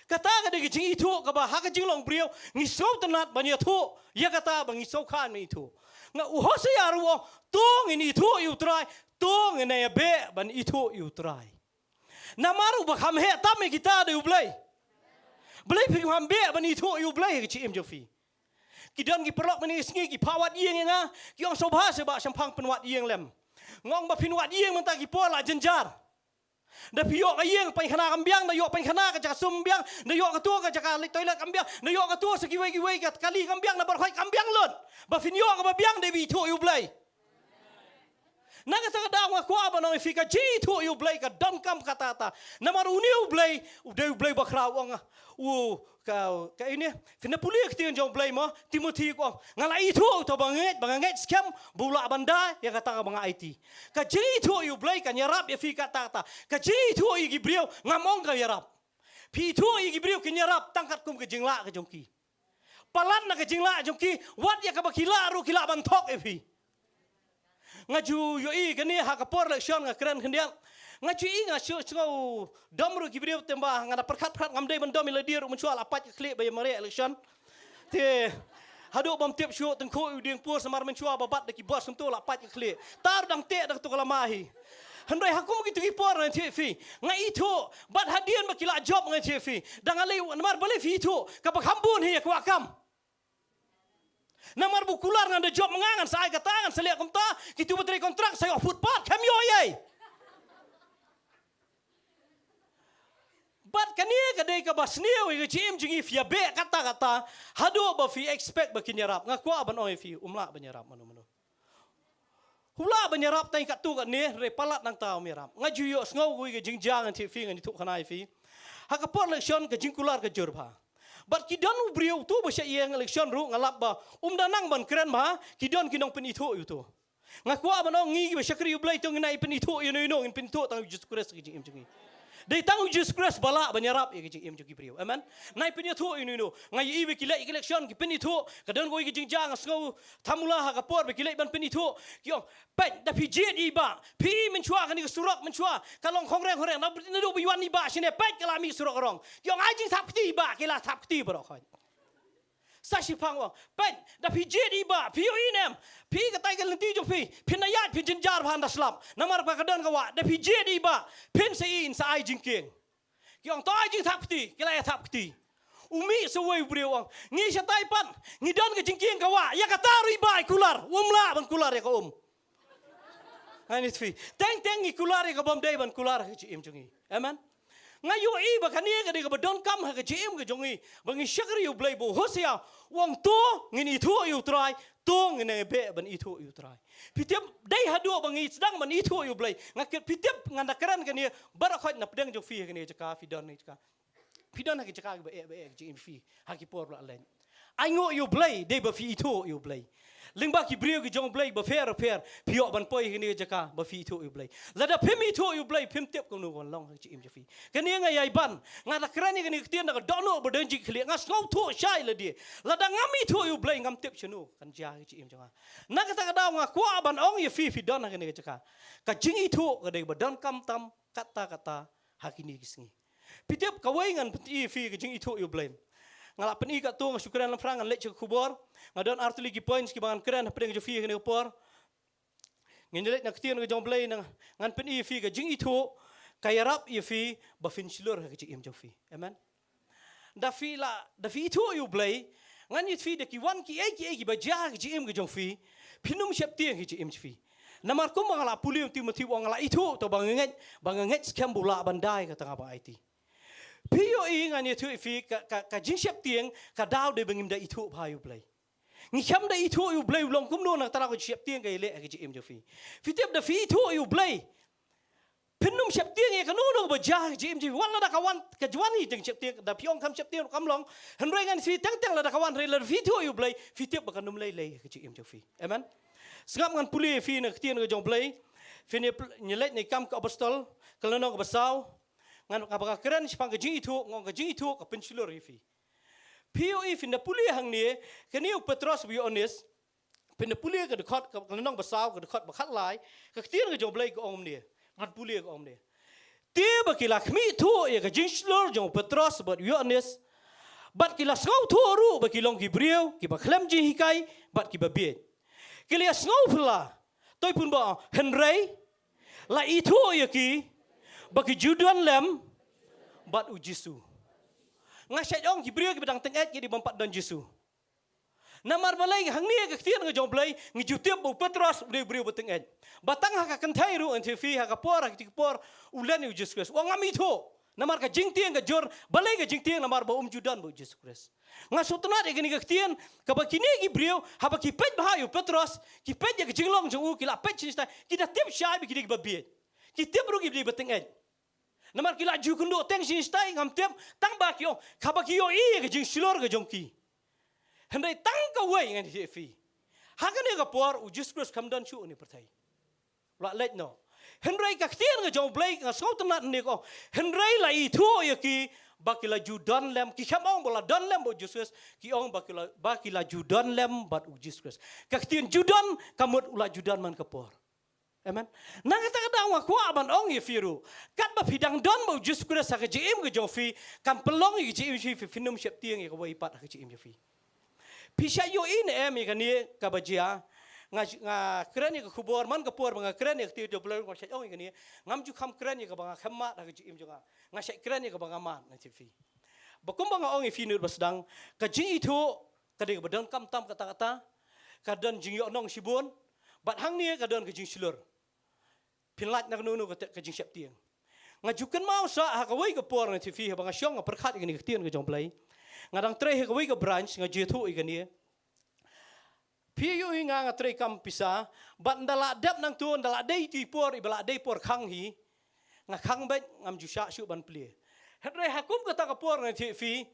Kata ka de jing itu ka ba ha ka jing long brio, ngi so tenat ban itu, ya kata bang ngi so khan mi itu. Nga uhose ya ruo, tong ini itu you try, tong ina ya be ban itu you try. Namaru ba kham he tam kita de ublai. Balai pi kham be ban itu you blai ki im jo fi. Kidan ki perlok meni sngi ki pawat yeng nga ki ong sobha seba sampang penwat yeng lem ngong ba pinwat yeng menta ki pola jenjar da piyo ka yeng pai khana kambiang da yo pai khana ka jaka sumbiang da yo ka tu ka jaka toilet kambiang da yo ka tu sa ki wei ka kali kambiang na bar khoi kambiang lon ba finyo ka ba biang de bi thu yu blai naga sa da wa ko ba no fika ji thu yu blai ka dam kam katata namar uniu blai u de blai ba khra wang ka ini fina pulia ketian jong play mo Timothy ko ngala itu to banget scam bula banda ya kata bang IT ka ji itu you play kan yarap ya fi kata ka ji itu i gibriu ngamong ka yarap pi itu i gibriu kin yarap tangkat kum ke jingla ke jongki palan na ke jingla jongki wat ya ka bakila ru kila bantok e fi ngaju yo i kani ha ka por election nga kren khendiang ngaji inga shau domru kibriu tembah ngada perkhat ngamdai ban domi ledir mencual apat klik bay mare election te hadu bam tiap shu tengko uding pur samar mencual babat de ki bos sentul apat klik tar dang te dak tu kalamahi handai hakum gitu ki por ngan TV ngai itu bat hadian bakila job ngan TV dang alai namar bale fi itu ka bakhambun hi ka wakam namar bukular ngan de job mengangan sai katangan seliak kumta kitu betri kontrak saya footpath kamyo ye But kania kadai ka basniu i jim jingi fia be kata hadu ba fi expect ba kinyarap ngakwa ban oi fi umla banyarap manu hula banyarap tai kat tu kat ni re palat nang tau mirap ngaju yo sngo gui ke jingjang ti fi ngani tu khanai fi ha ka por election ke jingkular ke jurba But kidon brio tu ba yang election ru ngalap ba danang ban keren ba kidon kinong penito yu tu. Ngakwa ba no ngi ba syakri yu blai tu ngai penito yu no in penito tang Jesus Christ ki jing im Dei tang Jesus Christ bala banyarap ya ki im jugi brio. Amen. Nai penito yu no ngai ibe ki election ki penito kadon go ki jing jang asgo tamula ha ka por be ki ban penito ki pen da pi jet iba pi men chua kan ni surak men chua kalong khong reng na do bi wan iba sine pet kala mi surak rong ki ai jing thap ti ba ki la thap ti bro khoi Sashi pangwa pen da pi jet iba pi inem pi ka tai kan ti jo pi nayat pi jinjar bhan da slap namar pa kadon ka wa da pi jet iba pen se in sa ai jing king ki ong tai jing thap ti ki la thap ti umi sewai brio ngi sa tai pan ngi don ka jing king ka wa ya ka taru iba kular umla ban kular ya ka Ani tfi teng ngi kular ya ka bom dei ban kular ka im jungi amen ngayu i ba kania ka de ka don kam ha ka jim ka jongi bangi shakri yu blai bo hosia wong to ngini thu yu trai to ngene be ban i thu yu trai pitep dai hadu bangi sedang ban i thu yu blai ngakit pitep nganda karan kania bara khot na pedang jo fi kania jaka fi don ni jaka fi don ha ki jaka ba e jim fi ha ki por la len ai ngo yu blai de ba fi i thu yu blai Lingba ki brio ki jong blai ba fair pio ban poi kini jaka ba fi thu yu blai lada phimi thu yu blai phim tep kom nu gon long chi im fi kani nga yai ban nga da krani kani tien da dono ba den ji khli nga sngau thu shai la di lada ngami thu yu blai ngam tep chenu kan ja chi im janga na ka ta ka da nga kwa ban ong ye fi don kani jaka ka jingi thu ka de ba don kam tam kata hakini kisngi pitep ka wai ngan pti fi ka jingi thu yu blai ngala peni ka tu syukran lam frangan lech kubor ngadon artuli ki points ki bangan keren pedeng jo fi kene por nginelek nak tien jong blai ngan peni fi ka jing itu kayarap i fi ba fin silor ka jing jo fi amen da fi itu yu blai ngan it fi de ki wan ki e ki ba ja ka jing jong fi pinum syap tien ki jing fi namar kum ngala pulium timothy wong ngala itu to bangenget scam bula bandai ka tanga ba IT Pio ingan itu fi ka jinsyap tieng ka daw de bangim da itu phayu play. Ngi kham da itu yu play long kum no na tara ko syap tieng ka ile ka jim jo fi. Fitep da fi itu yu play. Pinum syap tieng e ka no ba ja jim ji wala da kawan ka jwani jeng syap tieng da piong kam syap tieng kam long henroi ngan fi tang la da kawan re la fi itu yu play fitep ba ka num lei ka jim jo fi. Amen. Sngap ngan puli fi na tieng ka jong play. Fi ne nyelek ni kam ka apostol kalano ka basau ngan ka keren sipang ka jing itu ngong ka jing itu ka pensilor ifi pio if na puli hang ni kani Petros bi honest pen puli ka dekat ka nong basau ka dekat ba khat lai ka tian ka jong blai ka om ni ngan puli ka om ni ti ba kila khmi thu e ka jing silor jong Petros but bi honest bat kila skau thu ru ba kilong ki brio ki ba khlem ji hikai bat ki ba biet kila skau phla toi pun ba henrei la itu ye ki bagi juduan lem bat u Jisu ngasyat ong ki brio ki bedang tenget ki di bompat don Jisu namar balai hang ni ka tian nga jong blai ngi jutep bu Petros brio betenget batang ha ka kantai ru anti fi ha ka por ha ki por ulan u Jesus Christ wang ami tho namar ka jing tiang ka jor balai ka jing tiang namar ba judan bu Jesus Christ nga sutna de ni ka tian ka ba kini ki brio ha ba ki pet ba yu Petros ki pet ya ka jinglong jong u ki la pet chinsta ki da tip shai bi ki ba biet ki tip ru ki bli betenget namar kila jukundo teng sin stai ngam tem tang ba kyo khaba kyo I ke jing silor ke jongki hendai tang ka wei ngan hi fi hagane ka por u Jesus Christ kam dan chu ni perthai la let no hendai ka tian ke jong blai ka so tan ni ko hendai la I thu ye ki bakila judan lem ki khamong bola don lem bo Jesus ki ong bakila judan lem bat u Jesus Christ ka tian judan kamut ula judan man ka por Amen. Nang kata wa ko aban ong ye firu. Kat ba pidang don bo Jesus Christ ka jim ke jofi kam pelong ye jim fi finum syap tieng ye ko wai pat ka jim jofi. Pisha yo in em ye kan ye ka bajia nga kren ye ka kubor man ka por nga kren ye ti do blor ko syat ong ye kan ye ngam ju kham kren ye ka banga khamma ka jim jonga nga syat kren ye ka banga man na ti fi. Bakum banga ong ye fi nur basdang ka jing itu ka de badang kam tam kata-kata ka dan jing yo nong sibun bat hang ni ka dan ka jing silur pinlat nak nunu ka jing syap tieng ngajukan mau sa ha ka wei ka por na TV ha banga syong perkhat ni ka tieng ka jong play ngadang tre ha ka wei ka branch nga jethu I ka ni piyu nga tre kam pisa bat ndala dap nang tu ndala dei ti por I bala dei por khang hi nga khang bet ngam ju sha shu ban pli hadre hakum ka ta ka por na TV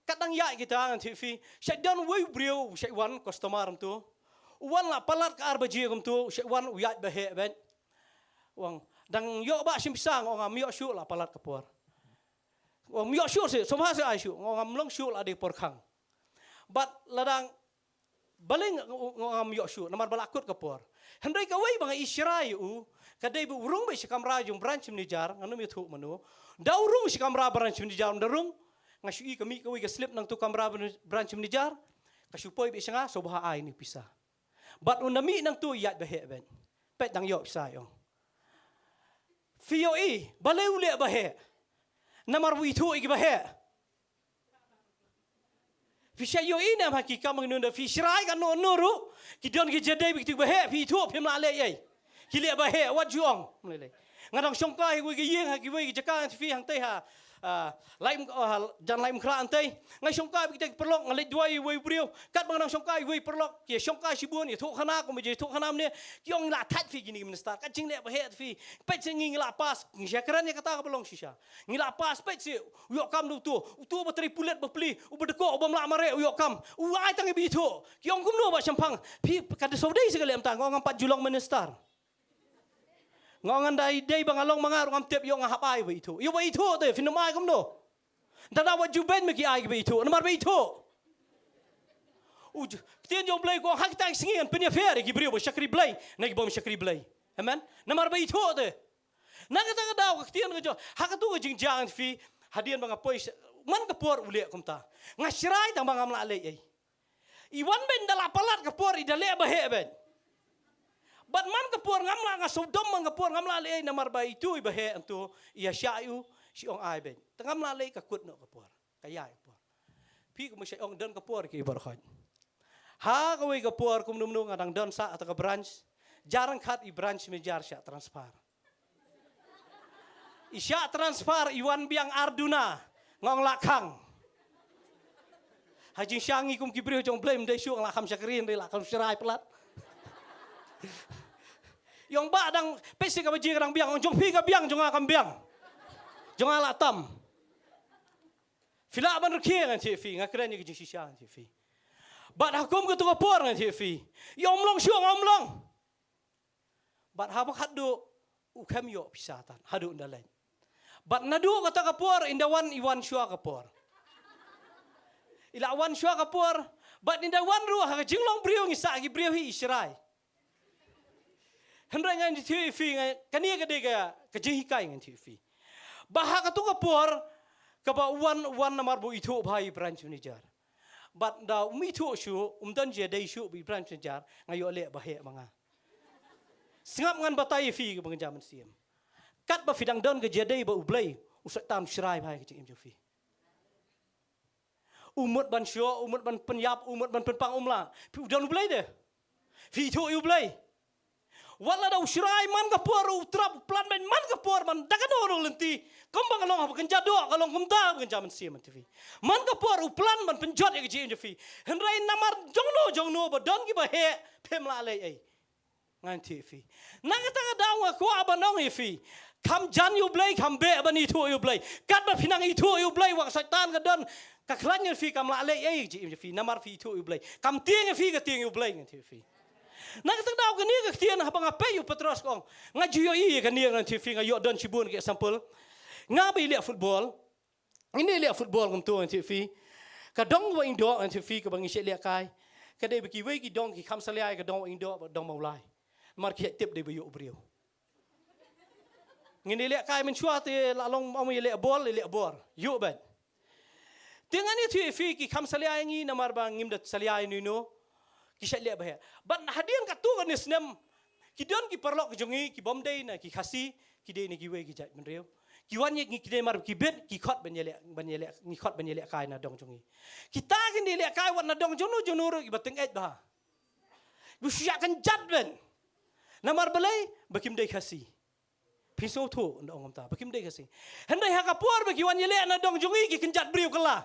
kadang ya kita ngan TV syai dan wei brio syai wan customer tu wan la palat ka arbaji tu syai wan uyat bahe ben wang dang yo ba sim pisang ngam yo shu la palat kapor wang yo shu se somha se ai shu ngam long shu la de por khang bat ladang baling ngam yo shu namar balakut kapor hendai ka wei bang israi u kadai bu urung be sikam rajung branch manager nganu mi thu manu da urung sikam ra branch manager darung ngasui kami kawai ke slip nang tu kamera branch manager kasupoi be sanga sobha ai ni pisah bat unami nang tu yat bahe ben pet dang yo pisah yo fioi baleu le bahe namar wi thu ig bahe fisha yo ina ma ki kam ngun da fishrai kan no nuru ki don ki jadai bi tu bahe fi thu phim la le ye ki le bahe wat juang le ngadang songkai wi ki yeng ha ki wi ki jaka fi hang te ha laim jan laim kra antai ngai songkai kita perlok ngalai duai wei brio kat bang nang songkai wei perlok ki songkai sibun ye thu khana ko me thu khana ne kyong la that fi gini minister ka jing le ba het fi pe ching ngi la pas ngi syakaran ye kata ka belong sisa ngi la pas pe si yo kam tu bateri pulet bepli u bedeko bom la mare yo kam u ai tang bi thu kyong kum no ba sampang fi kada sodai segala am tang ngam 4 julong minister ngongan dai bangalong mangar ngam tep yo ngahap ai be itu yo be itu te finamai kom no dada wa juben me ki ai be itu namar be itu u tien jo blai ko hak tang singin penya fer ki brio bo shakri blai na ki bom shakri blai amen namar be itu te na ka ta daw ka tien ko hak tu ko jing jang fi hadian bang apoi man ka por ule kom ta ngasrai tang bangam la le ai iwan ben dala palat ka por i dale ba he ben bat man kapur ngamla nga sodom man kapur ngamla le namar ba itu ibahe antu ia syayu si ong ai ben tengam la le ka kut no kapur kaya kapur pi ko mo ong don kapur ki ibar khan ha ko wi kapur kum num ngadang don sa atau ka branch jarang khat i branch me jar sya transfer isya transfer iwan biang arduna ngong lakhang hajing syangi kum kibriu jong blame dai syuk la kham syakrin dai la kham syrai pelat Yong ba dang pesi ka baji kadang biang jong pi ka biang jong akam biang jong ala tam fila ban rkie kan ti ngakran ni ki shisha ti fi bat hakum ka tu ka por kan ti fi yom long shu ngom long bat ha ba khadu u kham yo pisatan hadu ndalen bat nadu ka ta ka por inda wan iwan shu ka por ila wan shu ka por bat inda wan ru ha jinglong brio ngi sa gi brio hi israi hendra ngan ti fi ngai kania ka dega ka jihi kai ngan ti fi baha ka tu ka por ka ba wan namar bu itu bhai branch manager bat da umi tu shu dan je dai shu bi branch manager ngayo le bahe manga singap ngan batai fi ka bang jaman siam kat ba fidang don ka je dai ba ublai usat tam shrai bhai ka jim fi umut ban shu umut ban penyap umut ban penpang umla fi udan ublai de fi tu ublai wala daw shirai man ka por utrap plan man ka por man dagano lenti kumbang kalong ha kan jado kalong kumta kan jaman siam tv man ka por plan man penjot ya ji fi henrai namar jongno ba don ki ba he pem la le ai ngan tv na ka ta daw ko abanong fi kam jan yu blai kam be bani tu yu blai kat ba pinang itu yu blai wa satan ka don ka klan fi kam la le ai ji fi namar fi tu yu blai kam tieng fi ka tieng yu blai ngan tv nak tak daw kani ka tian ha bang ape yu petros kong ngaju yo i kani ngan ti fi ngayo don sibun ke sampel ngabi le football ini le football kum tu ngan ti fi ka dong wa indo ngan ti fi ka bang ise le kai ka de biki we ki dong ki kham saliai ka dong indo ba dong maulai mar ki tip de bu yu brio ngini le kai men chua te la long mau le ball le bor yu ban dengan ni ti fi ki kham saliai ngi namar bang ngim dat saliai ni no kisah lihat bahaya. But hadian kat tu kan ni senam. Kidon ki perlok ke jongi ki bomday na ki khasi ki de ni ki we ki jat menreu. Ki wan ye ki de mar ki bet ki khot banyele ni khot banyele kai na dong jongi. Kita kan di le kai wan na dong jono ro ki bateng et bah. Bu syak kan jat ben. Namar belai bakim dei khasi. Piso tu ndong ngam ta bakim dei khasi. Hendai ha ka por baki wan ye le na dong jongi ki kan jat briu kala.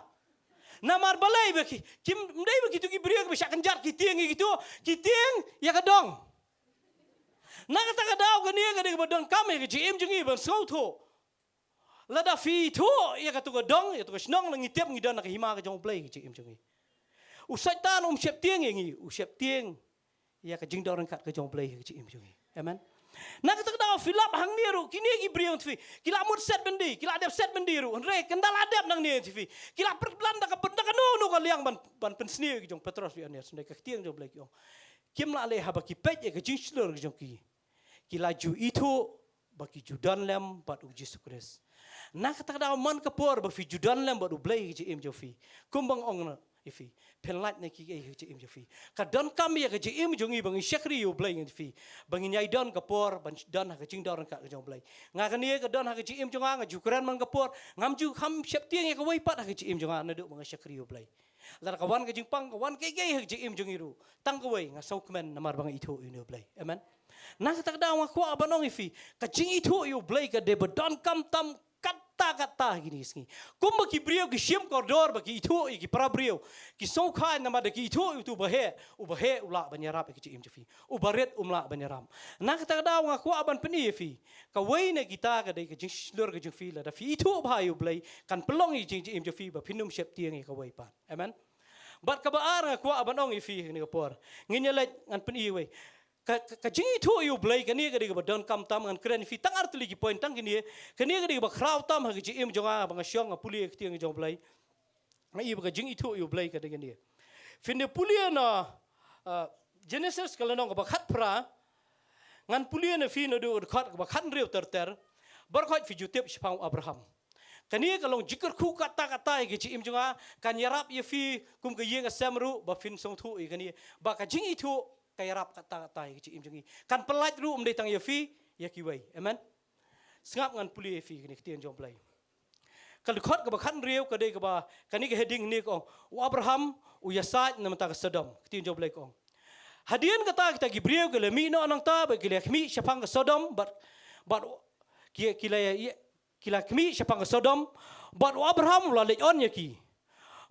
Namar balai beki kim mdai beki tu ki brio ke syak kenjat ki tieng gitu ki tieng ya kadong na kata ka daw ka ni ka de badon kam ke jim jungi ban so tho Lada fi tu ia katu ka dong ia tu ka snong nang ngitiap ngidon nak hima ka jong play ki im jongi. Usai tan siap tieng ngi, siap tieng ia ka jing dorang kat ka jong play ki im jongi. Amen. Nak kata dah filap hang ni ru kini gi briang tvi. Kila mut set bendi, kila adep set bendi ru. Re kendal adep nang ni tvi. Kila perbelan dak ka no ka liang ban pensni ki jong Petros wi ania sendai ka tieng jong play ki. Kim la le ha ba ki pet ia ka jing slur ki jong ki. Kila ju itu bagi judan lem bat u Jesus Christ. Nak kata dah man kapor ba fi judan lem bat u play ki im jofi. Kumbang ong na ifi penlat na ki ai ki im jofi. Ka don kam ya ka im jongi bang syakri u play ifi. Bang nyai don kapor ban don ha ka jing don ka jong play. Nga ka ni ka don ha ka im jonga nga jukran man kapor ngam ju kham syap tieng ya ka wai pat ha ka im jonga na du bang syakri u play. Lar kawan ka jing pang kawan ke ha ka im jongi ru. Tang ka wai nga sau kemen namar bang itu u play. Amen. Nak kata dah wa kwa abanong ifi ka jing itu u play ka de don kam tam kata gini sengi. Kum bagi beliau ki siam koridor bagi itu ki para beliau ki songkai nama de ki itu bahe ulah banyarap ki im jefi. Ubaret umla banyaram. Nak kata dah ngaku aban peni fi. Ka waine kita ka de ki slur ki jefi la da fi itu bahayu blai kan pelong i im jefi ba pinum sep tiang ka wai pan. Amen. Bat ka baar ngaku abanong ifi ni kapor. Nginyelet ngan peni wei. Kajing itu you blay kani kadi ba don kam tam ngan kren fi tang artli ki point tang kini kadi ba kraw tam ha ki im jonga ba ngasyong puli ki tiang jong blay ngai ba kajing itu you blay kadi kani fin de puli na Genesis kala nong ba khat pra ngan puli na fi no do khat ba khan rew ter bar khat fi jutep spang Abraham kani kalong jikar khu kata ki im jonga kan yarap ye fi kum ka yeng asamru ba fin song thu i kani ba kajing itu kaya rap kata ki im jongi kan pelat ru umdai tang yafi ya ki wai amen sngap ngan puli yafi ni tian jom play kal khot ka ba khan riu ka dei ka ba kani ka heading ni ko Abraham u Yasat nam ta ka Sodom tian jom play ko hadian kata kita ki briu ka le mi no anang ta ba ki le khmi syapang ka Sodom but kila khmi syapang ka Sodom but Abraham la le on ya ki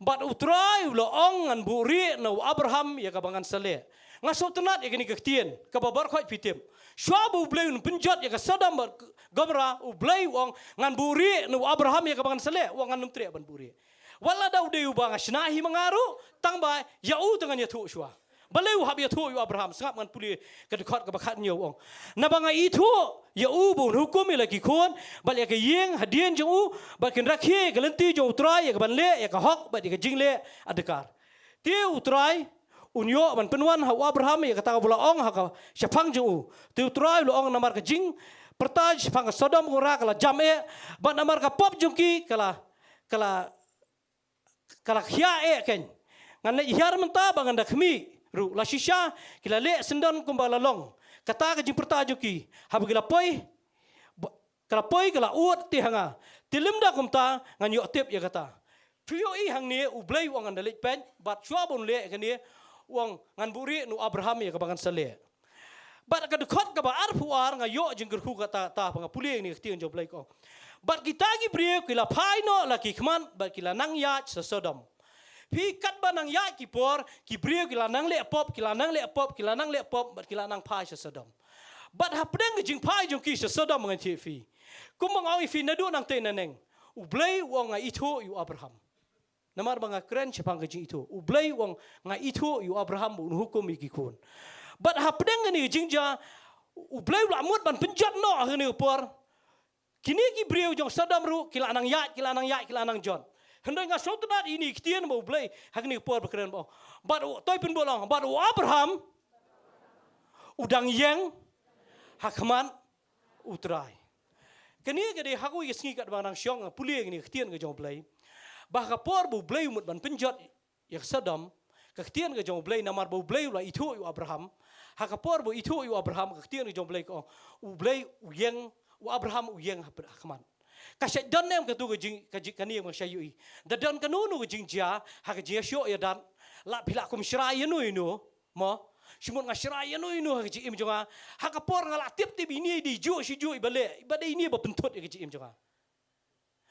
but utrai lo ong ngan buri no Abraham ya ka bangan sale ngasau tenat ya kini kektian kababar khoi pitem swabu blay un penjat ya ka Sodom gomra u blay wong ngan buri nu Abraham ya ka bangan sale wong ngan tre ban buri wala dau de ubang asnahi mangaru tang ba ya u tangan ya thu shwa baleu hab ya thu yu Abraham sangap ngan puli ka dekat ka bakhat nyo wong na banga itu ya u bun hukum ila ki kon bal ya ka yeng hadien jong u ba kin rakhi ka lenti jo utrai ya ka ban le ya ka hok ba di ka jingle adekar ti utrai unyo ban penuan ha Abraham ya kata bula ong ha syapang ju tu trai lu ong namar ka jing pertaj syapang Sodom ora kala jame ban namar ka pop jungki kala khia e ken ngan ihar menta bangan da khmi ru la shisha kila le sendon kumbala long kata ka jing pertaj juki ha gila poi kala uat ti hanga tilim da kumta ngan yo tip ya kata tuyo i hang ni u blai wang an dalik pen bat chwa bon le kan ni wang ngan buri nu Abraham ya kabangan sale. Bat ka dekot ka ba arpuar nga yo jengger ku kata ta panga puli ni tiang job lai ko. Bat kita gi brio kila paino la ki khman bat kila nang ya sa Sodom. Pi kat ba nang ya ki por ki brio kila nang le pop bat kila nang pai sa Sodom. Bat hapdeng jing pai jong ki sa Sodom ngan ti fi. Kumang awi fi nadu nang te naneng. U blai wang nga itu yu Abraham. Namar banga keren syapang kajing itu. Ublay wang nga itu yu Abraham un hukum ikikun. But hapdeng ni jingja ublay lamut ban penjat no ni por. Kini ki brieu jong Sodom ru kila anang ya John. Hendak nga sotenat ini kitian mo ublay hakni por bekeren bo. But toy pun bolong but Abraham udang yang hakman utrai. Kini gede haku yesngi kat bang syong puli ni kitian ke jong blay. Bahkan por bu blay umut ban penjat ya Sodom kektian ke jong blay namar bu blay la itu yu Abraham hakapor bu itu yu Abraham kektian ke jong blay ko u blay u yang u Abraham u yang hakman kasya don nem ke tu ke jing kani yang syayu i da don kanunu ke jing ja hak jia syo ya dan la pila kum syrai nu mo Simon ngasrai nu hak jim jonga hakapor ngala tip ini di ju si ju ibale ini ba pentut ke jim jonga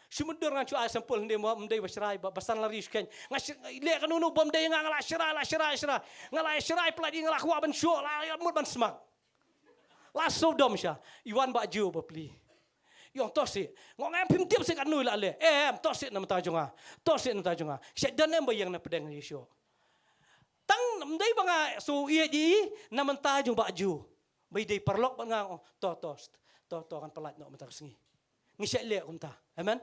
Sumudor ngan cu sampul ndem mendai basrai basan lari sken ngas le kanunu bom dai ngala syrai ngala syrai peladi ngala kwa ban syo la mut ban semak la Sodom sya iwan ba ju bapli Yong tosi. Ngong em pim tiap sekat nui la le. Tosi nam ta jonga. Tosi nam ta jonga. Syaitan em bayang na pedang Yesu. Tang nam dai banga so ie di nam ta jong baju. Bai dai perlok banga to kan pelat no mata sengi. Ngi syai le kum ta. Amen.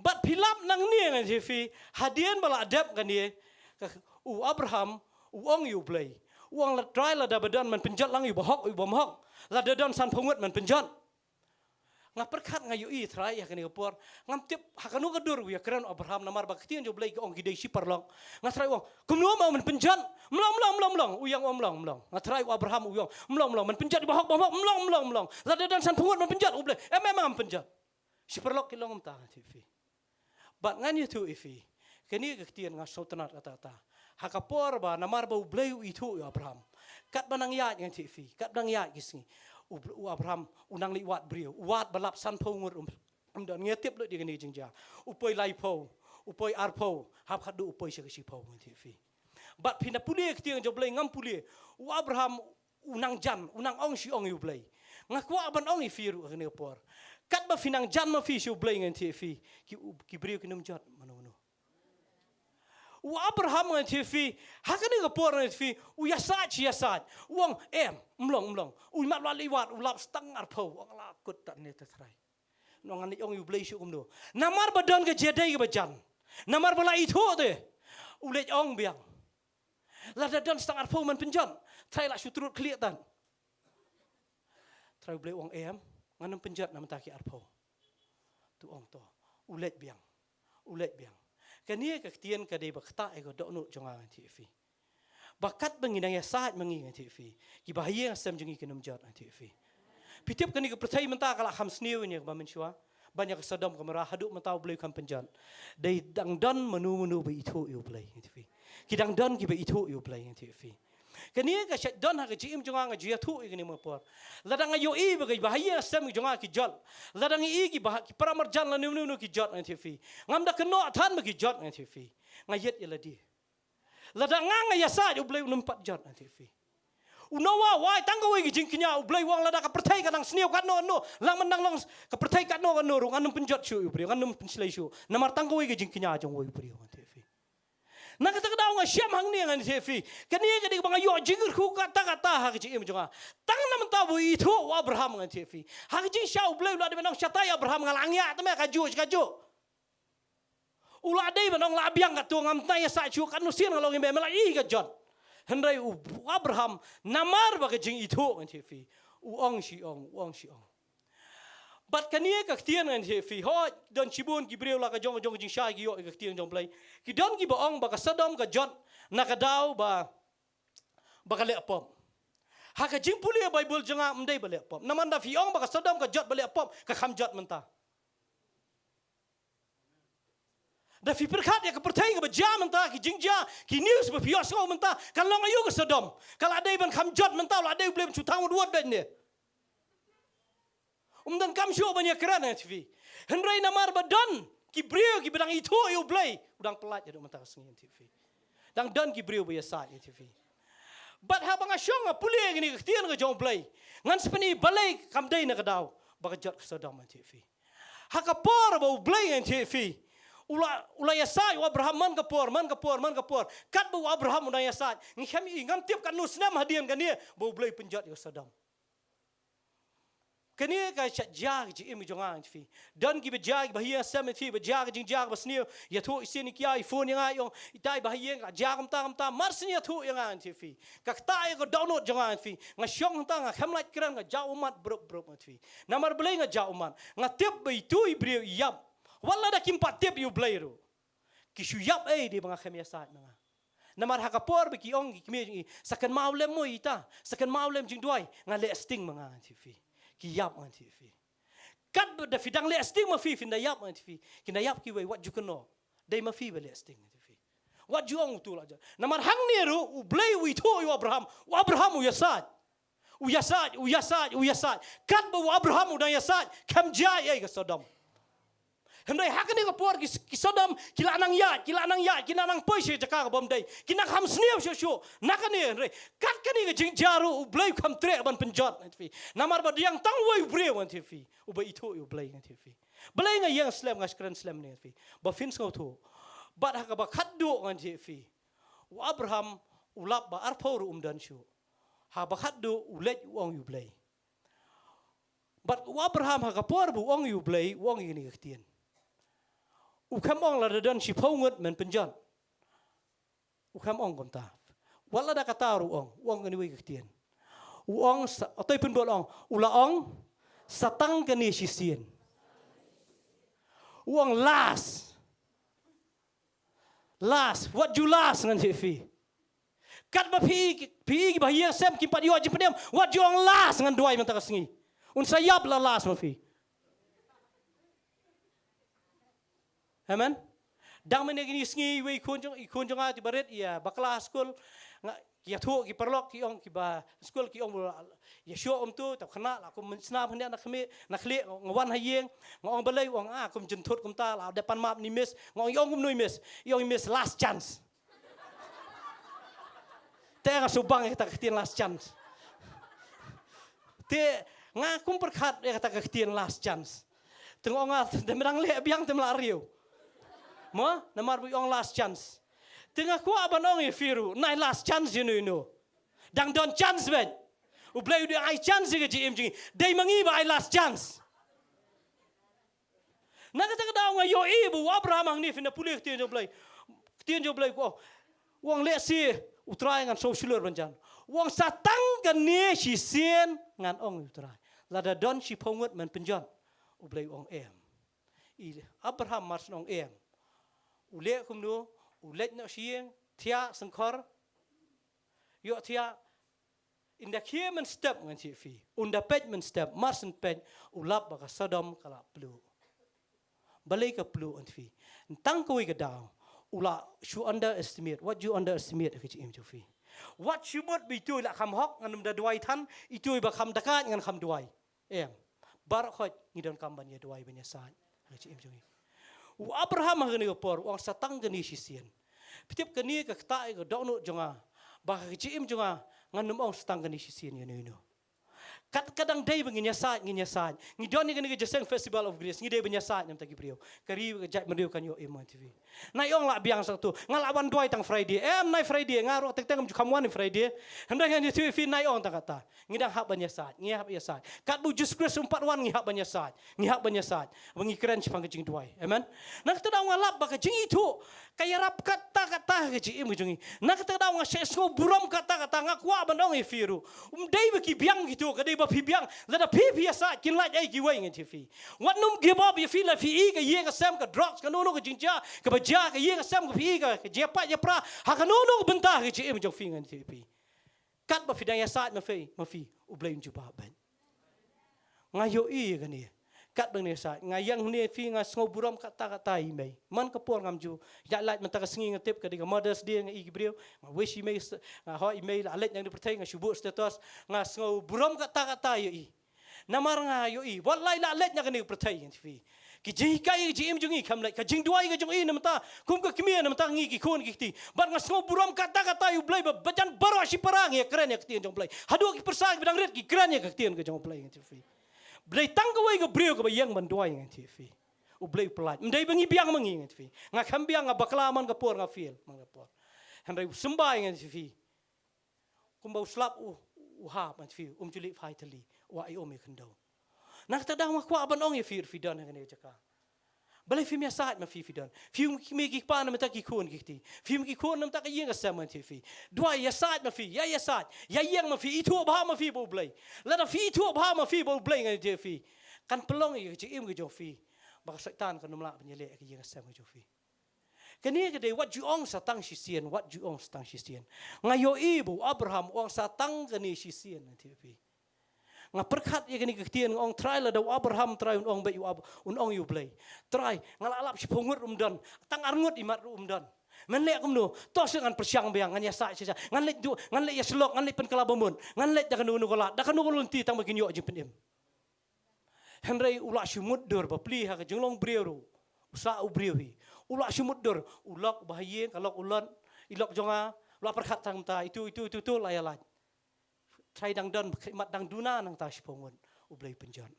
But pilap nang ni ngan hifi hadian bala adab kan ni u Abraham u ong yu play uang la try la dabadan man penjat lang yu bahok yu bomhok la dadan san pungut man penjat ngaperkat ngayu i try ya kan gapor ngam tip hakanu kadur ya keren Abraham namar baktian jo play ong gidei si perlong ngatrai uang kumno mau man penjat mlong uyang mlong ngatrai Abraham uyang mlong man penjat bahok bomhok mlong la dadan san pungut man penjat u play memang penjat si perlok kilong ta hifi But ngan itu ifi, kini kektian ngas sultanat kata-kata. Hakapor ba namar ba ublay itu Abraham. Kat banang yat ngan ifi, kat banang yat gisni. Abraham unang liwat brio, wat balap san pungur dan ngetip lo di kini jengja. Upoi laipo, upoi arpo, hap hadu upoi sekesi po ngan ifi. But pina puli kektian joblay ngam puli. Abraham unang jan, unang ong si ong ublay. Ngakwa aban ong ifiru kini kapor. Kat ba finang jan ma fi siu blay ngan TV ki brio kinum jat mano u Abraham ngan TV hakani ga por ngan TV u yasat uang mlong u mat la liwat u lap stang ar pau ang la kut ta ne ta trai no ngan ong yu blay siu kum do namar badan ga jedai ga jan namar bala itu de u le ong biang la dadan stang ar pau man penjan trai la sutrut kliatan trai blay ong nganam penjat nam taki arpo tu ong to ulet biang kania kektian kadai bakta ego dokno jonga TV bakat menginang ya saat mengingat TV ki bahaya asam jengi kenum jat TV pitip kani ke percaya menta kala kham sniu ni ba menshua banyak sadam kamera haduk mentau blai kam penjat dai dangdan menu be itu you blai TV ki dangdan ki be itu you blai TV Kania ka syaitan ha kecim jonga ngajia tu igni mapor. Ladang ayo i bagai bahaya sem jonga ki jot. Ladang i ki paramar jan la nu ki jot ngan TV. Ngam da keno than ki jot ngan TV. Ngayet ila di. Ladang nga ya sa u blai numpat jot ngan TV. Unawa wai tangga wai ki jingkinya u blai wang lada ka pertai ka nang sniu ka no lang menang lang ka pertai ka no rung anum penjot syu u bri anum penslai syu. Namar tangga wai ki jingkinya jong wai bri ngan TV. Nak kata kau ngah siam hang ni ngan TV. Kini kini bang ayo jingir ku kata hak jing jonga. Tang nam tahu itu Abraham ngan TV. Hak jing syau blai ulah di menang syatai Abraham ngalangya tu mereka kaju. Ulah di menang labiang kat tu ngam tanya sacu kan nusin kalau ngimbe melai kajon. Hendai Abraham namar bagi jing itu ngan TV. Uang si ong. Bat kania kektian ngan TV. Ho dan cibun kibreu la ka jong jing syai ki yo kektian jong play. Ki don ki baong baka sadam ka jot nakadaw ba baka le pom. Ha ka jing puli Bible jonga mdai ba le pom. Namanda fi ong baka sadam ka jot ba le pom ka kham jot menta. Da fi perkat ya ka pertai ka ba jam menta ki jingja ki news ba fi osgo menta kan long ayu ka sadam. Kala adai ban kham jot menta la adai blem chutang duat ben ne. Dan kam syo banyak keren TV. Hendrai namar badan ki brio ki bedang itu yo blay udang pelat jadi mata sengi TV. Dang dan ki brio biasa TV. But ha bang asyong puli ngini ketian ke jong blay. Ngan sepeni balai kam dai na kadaw bakajat sedam TV. Ha ka por ba blay TV. Ula yasa Abraham man kapor. Kat ba Abraham una yasa. Ngam tiap kan nusnam hadian kan dia ba blay penjat yo sedam. Kini ka jag ji imi jonga fi dan ki bejag bahia samet fi bejag jing jag basnio ya thu isini kia iphone yang ayong itai bahia ka jag tam marsni ya thu yang an fi ka tai ko download jonga fi nga syong ta nga khamlat kran nga ja umat bro fi namar belai nga ja umat nga tip be tu ibrio yap wala da kimpat tip yu blairu ki shu yap di banga khamia sa nga namar hakapor be ki ong ki mi sakan maulem mo ita sakan maulem jing duai nga le sting mga an fi ki yap ngan TV. Kat da fidang le sting ma fi finda yap ngan TV. Kina yap ki we what you can know. Dai ma fi le sting ngan TV. What you ong tu la ja. Namar hang ni ru u blay wi to yu Abraham. U Abraham u yasad. Kat ba u Abraham u dan yasad kam jai ai ka Sodom. Hendai hak ni kapor ki Sodom kila nang ya kila nang poise jaka ka bom dai kina kham sniam sho nakani hendai kat kani ka jing jaru ublai kham tre ban penjot fi namar ba diang tang wai bre wan ti fi uba itu ublai ngan ti fi belai nga yang slam ngas kran slam ni fi ba fin ngau thu bat hak ba khaddu ngan ti fi Abraham ulap ba arpor dan shu ha ba khaddu ulet wong ublai bat Abraham hak kapor bu wong ublai wong ini ketien ukam ong la dan si pongut men penjan ukam ong kom ta wala da kata ru ong ni wi ketien ong atoi pun bol ong ula ong satang kani si sien ong last what you last ngan fi kat ba pi ba hiang sem kim pat yo jim pedem what you ong last ngan duai men ta sengi un sayap la last ma fi Amen. Dang mana gini sengi we ikun jong ti baret ya bakla school ya thu ki perlok ki ong ki ba school ki ong ya show tu tak kena la kum sna phne nak khme nak khle ngwan hayeng ngong belai ong kum jenthut kum ta la depan map ni miss ngong yong kum nui miss yong miss last chance. Te nga subang kita ketien last chance. Te nga kum perkhat kita ketien last chance. Tengok nga demrang le biang temla riu. Mo namar bu ong last chance tengah ku abanong e firu nai last chance you know dang don chance ben u play du ai chance ge jim ji dei mangi ba ai last chance naga ta daw nga yo ibu Abraham ang ni fina pulih tien jo play ko wong le si utrai ngan social banjan wong satang kan ni si sien ngan ong utrai lada don si pongut men penjon u play ong em Abraham mas ong em ule kum nu ulet no sieng tia sengkor yo tia in the human step ngan si fi unda pet men step marsen pet ulap baka Sodom kala plu balai ka plu an fi tang ko ga daw ula shu underestimate what you underestimate ke im jo fi what you mot bi tu la kham hok ngan da duai than itu ba kham dakat ngan kham duai bar khot ngidon kamban ya duai benya sa ke im jo Abraham hagani opor wang satang gani sisien pitip kani ka kta ga dono jonga ba ka im jonga nganum ong satang gani sisien you know kat kadang day nginya sa ngidon ni gani jeseng festival of grace ngide benya sa nyam tagi priyo kari jat meriu kan yo iman tv na yong la biang satu ngalawan doi tang Friday nai Friday ngaro tek teng kamwan Friday hendak ngani tv nai ong tang kata ngidang hak benya sa ngihap ya sa kat bu just grace 41 ngihap benya sa wengi keren chipang jing doi amen nak tadaw ngalap baka jing itu kaya rap kata ke im jungi nak tadaw nga sesko buram kata ngakwa bandong e firu day baki biang gitu kadai ba pi biang lada pi sa kin lai ai gi wai ngi fi wat num give up you feel like fi ga ye ga sam ka drugs ka no ka jinja ka ba ja ka ye ga sam ka fi ga je pa je pra ha ka no benta ke im jo fi ngi fi kat ba fi da ya sa ma fi u blame ju ba ben ngayo ga ni kat bang ni sa ngayang ni fi nga sngo buram kata imei man ka por ngam ju ya lai man ta ka singi ngatip ka diga mothers day nga igibreu nga wish imei nga ho imei la let yang di pertai nga shubu status nga sngo buram kata yo namar nga yo wallahi la let nya ka ni pertai nga fi ki ji kai ji im jungi kham lai ka jing duai ga jungi namta kum ka kimia namta ngi ki khon ki ti bar nga sngo buram kata yu blai ba bajan baro si parang ya keren ya ktien jong blai hadu ki persang bidang ret ki keren ya ktien ka jong blai nga fi Blai tangkawai ke brio ke bayang banduai ngan TV. Ublai pelat. Mendai bangi biang mangi ngan TV. Ngak ham biang ngabaklaman ke por ngafil mangapor. Henrai sembai ngan TV. Kumbau slap uhap ngan TV. Julik faitali. Wa ai ome kendau. Nak tadang makwa abanong ye fir fidan ngan e jaka. Balai film ya saat ma fidan. Film mi ki pa na mata ki kon ki ti. Film ki kon nam ta ka yenga sama TV. Dua ya saat ma ya saat. Ya yang ma itu ba ma bo blai. La da itu ba ma bo blai ngai TV. Kan pelong ye ki im ki jo fi. Ba setan kan numla penyele ki yenga sama jo fi. Kani ke dei what you ong satang sisien what you ong satang sisien. Ngayo ibu Abraham ong satang kani sisien TV. Nga perkat ya gani ketien ong try la da Abraham try ong be you ong you play try ngalalap si pungut dan tang arngut imat dan men lek kumno to sengan persiang beang nganya sa sia ngan lek ya selok ngan lek pen kalabamun ngan lek da kanu kolat da kanu kolunti tang bagin yo jing penim henry ula si mudur ba pli ha ka jenglong breu Usa ubriu hi. Ulak syumudur, ulak bahaye kalau ulan, ilok jonga, ulak perkat tang ta itu layalan. Try dang don mat dang duna nang ta sipongon ublay penjon.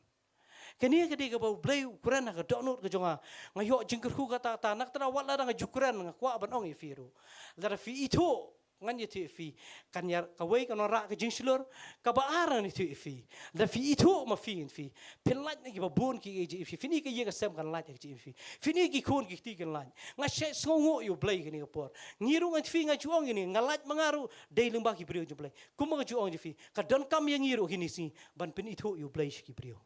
Kini kedi ka ublay ukuran ka donut ka jonga. Ngayo jingkerku kata ta nak terawat la dang jukuran ngakwa banong ifiru. Lara fi itu ngan yeti fi kanyar kawai kanora ka jingslur ka baaran itu fi. La fi itu ma fi fi. Penlat ni ba bon ki ji fi. Fini ka ye ka sem kan lat ji fi. Fini ki kon ki ti kan lat. Ngashe sngongo yu blay kini ka por. Ngiru ngat fi ngajuang ini ngalat mangaru dei lembah ki brio ju blay. Kuma ngajuang ji fi. Ka don kam yang ngiru kini si ban pen itu yu blay ki brio.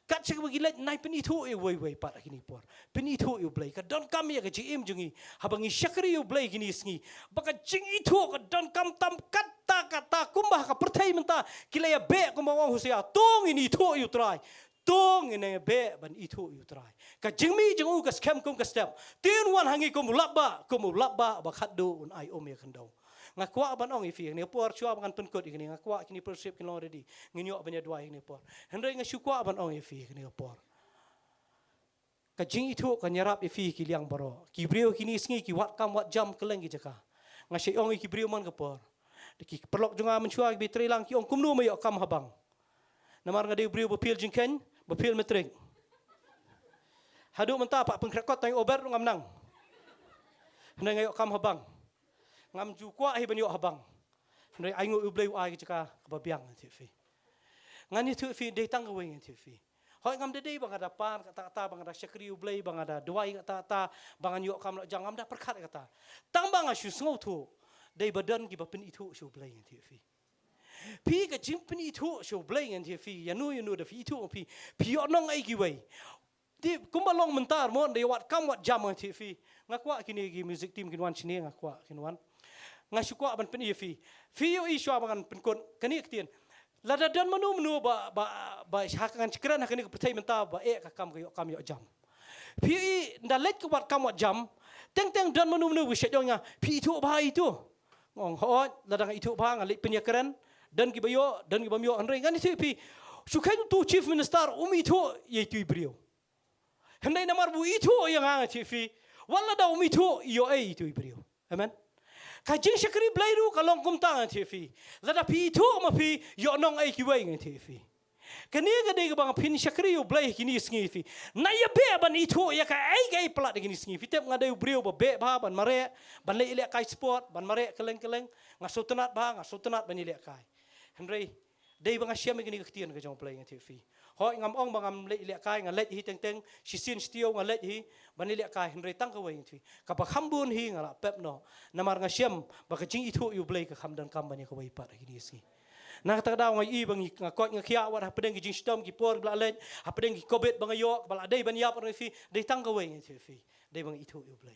Kat cik bagi let naik penito e wei pat kini por. Penito e blay ka don kam ya ka jim jungi habangi syakri e blay kini sngi. Baka jing itu ka don kam tam kata kumbah ka pertai menta kila ya be kumbah wang husia tong ini itu e try. Tong ini be ban itu e try. Ka jingmi jungu ka scam kum ka step. Tin wan hangi kum labba ba khaddo un ai om ya kandau. Ngakwa ban ong ifi ni por chua ban penkot ini ngakwa kini persip kini already nginyo banya dua ini por hendai ngasukwa ban ong ifi kini por kajing itu kan nyarap ifi kiliang baro kibriu kini sngi ki wat kam wat jam keleng ki jaka ngasih ong kibriu man ke por ki perlok junga menchua bi trilang ki ong kumnu mayo kam habang namar ngade briu bepil jingken bepil metrik hadu menta pak pengkrekot tang ober ngam nang hendai ngayo kam habang ngam jukwa hi banyo habang ndai aingo ublei ai jaka kababiang ti fi ngani tu fi dei tang weng ti fi hoi ngam dei bang ada pan kata bang ada syakri ublei bang ada duai kata bang anyo kam jang ngam da perkat kata tang bang asu sngo tu dei badan ki bapen itu shu ublei ti fi pi ka jimpen itu shu ublei ti fi yanu da fi itu pi onong ai ki wei di kumbalong mentar mon dei wat kam wat jam ti fi ngakwa kini gi music team kinwan chini ngakwa kinwan ngasukwa ban pen fi yo iswa bangan penkon kani ketien lada dan menu ba hakan cikran hakani pertai menta ba ka kam yo jam fi ndalet ke wat kam wat jam teng dan menu wishet jonya fi itu ba itu ngong ho lada itu ba ngalit penyakran dan ki bayo dan ki bamyo anre ngani fi sukai tu chief minister itu yaitu brio hendai namar bu itu yang ngati fi wala da itu yo itu brio amen kajing syakri blairu kalong kumtang ti fi lada pi tu ma pi yo nong ai ki wei ngai ti fi kani ga de bang pin syakri yo blai kini sngi fi na ya be ban itu ya ka ai gai plat kini sngi fi tep ngade brio ba be ba ban mare ban le ile kai sport ban mare keleng ngasutenat ban ile kai henry dei bang asyam kini ketien ka jong play ngai ti fi hoi ngam ong bangam le ile kai ngalet hi teng sisin stio ngalet hi banile kai henry tang ka wei ti ka ba khambun hi ngala pep no namar ngasyam ba ka jing itu yu blai ka kham dan kam bani ka wei pat hi si na ta daw ngai i bangi ngakot ngakhia wat ha pedeng ki jing stom ki por bla let ha pedeng ki kobet bangayo bala dei ban yap fi dei tang ka wei ti fi dei bang itu yu blai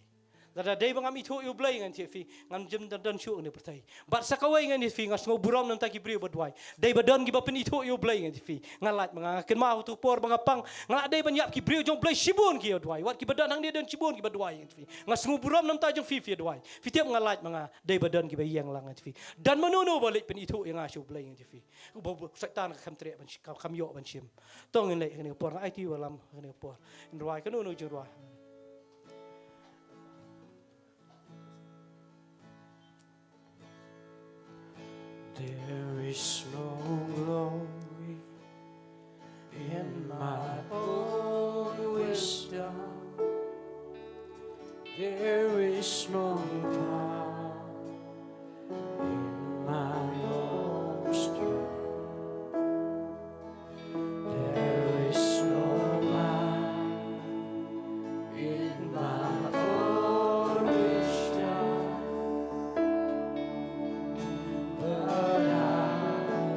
Dada dei bangam itu yu blai ngan ti fi ngam jem dan syu ni pertai bat sakawai ngan ti fi ngas ngo buram nam ta ki bri badwai dei badan ki bapen itu yu blai ngan ti fi ngalat mangaken mau tu por bangapang ngalat dei ban yap ki bri jong blai sibun ki badwai wat ki badan hang dia dan sibun ki badwai ngan ti fi ngas ngo buram nam ta jong fi badwai fi tiap ngalat manga dei badan ki bayang lang ngan ti fi dan manono balik pen itu yang asu blai ngan ti fi setan kam tre ban kam yo ban sim tong ngai ni por ai ti walam ni por rwai kanu no jong rwai There is no glory in my own wisdom. There is no power in my own strength. There is no might in my own wisdom. But I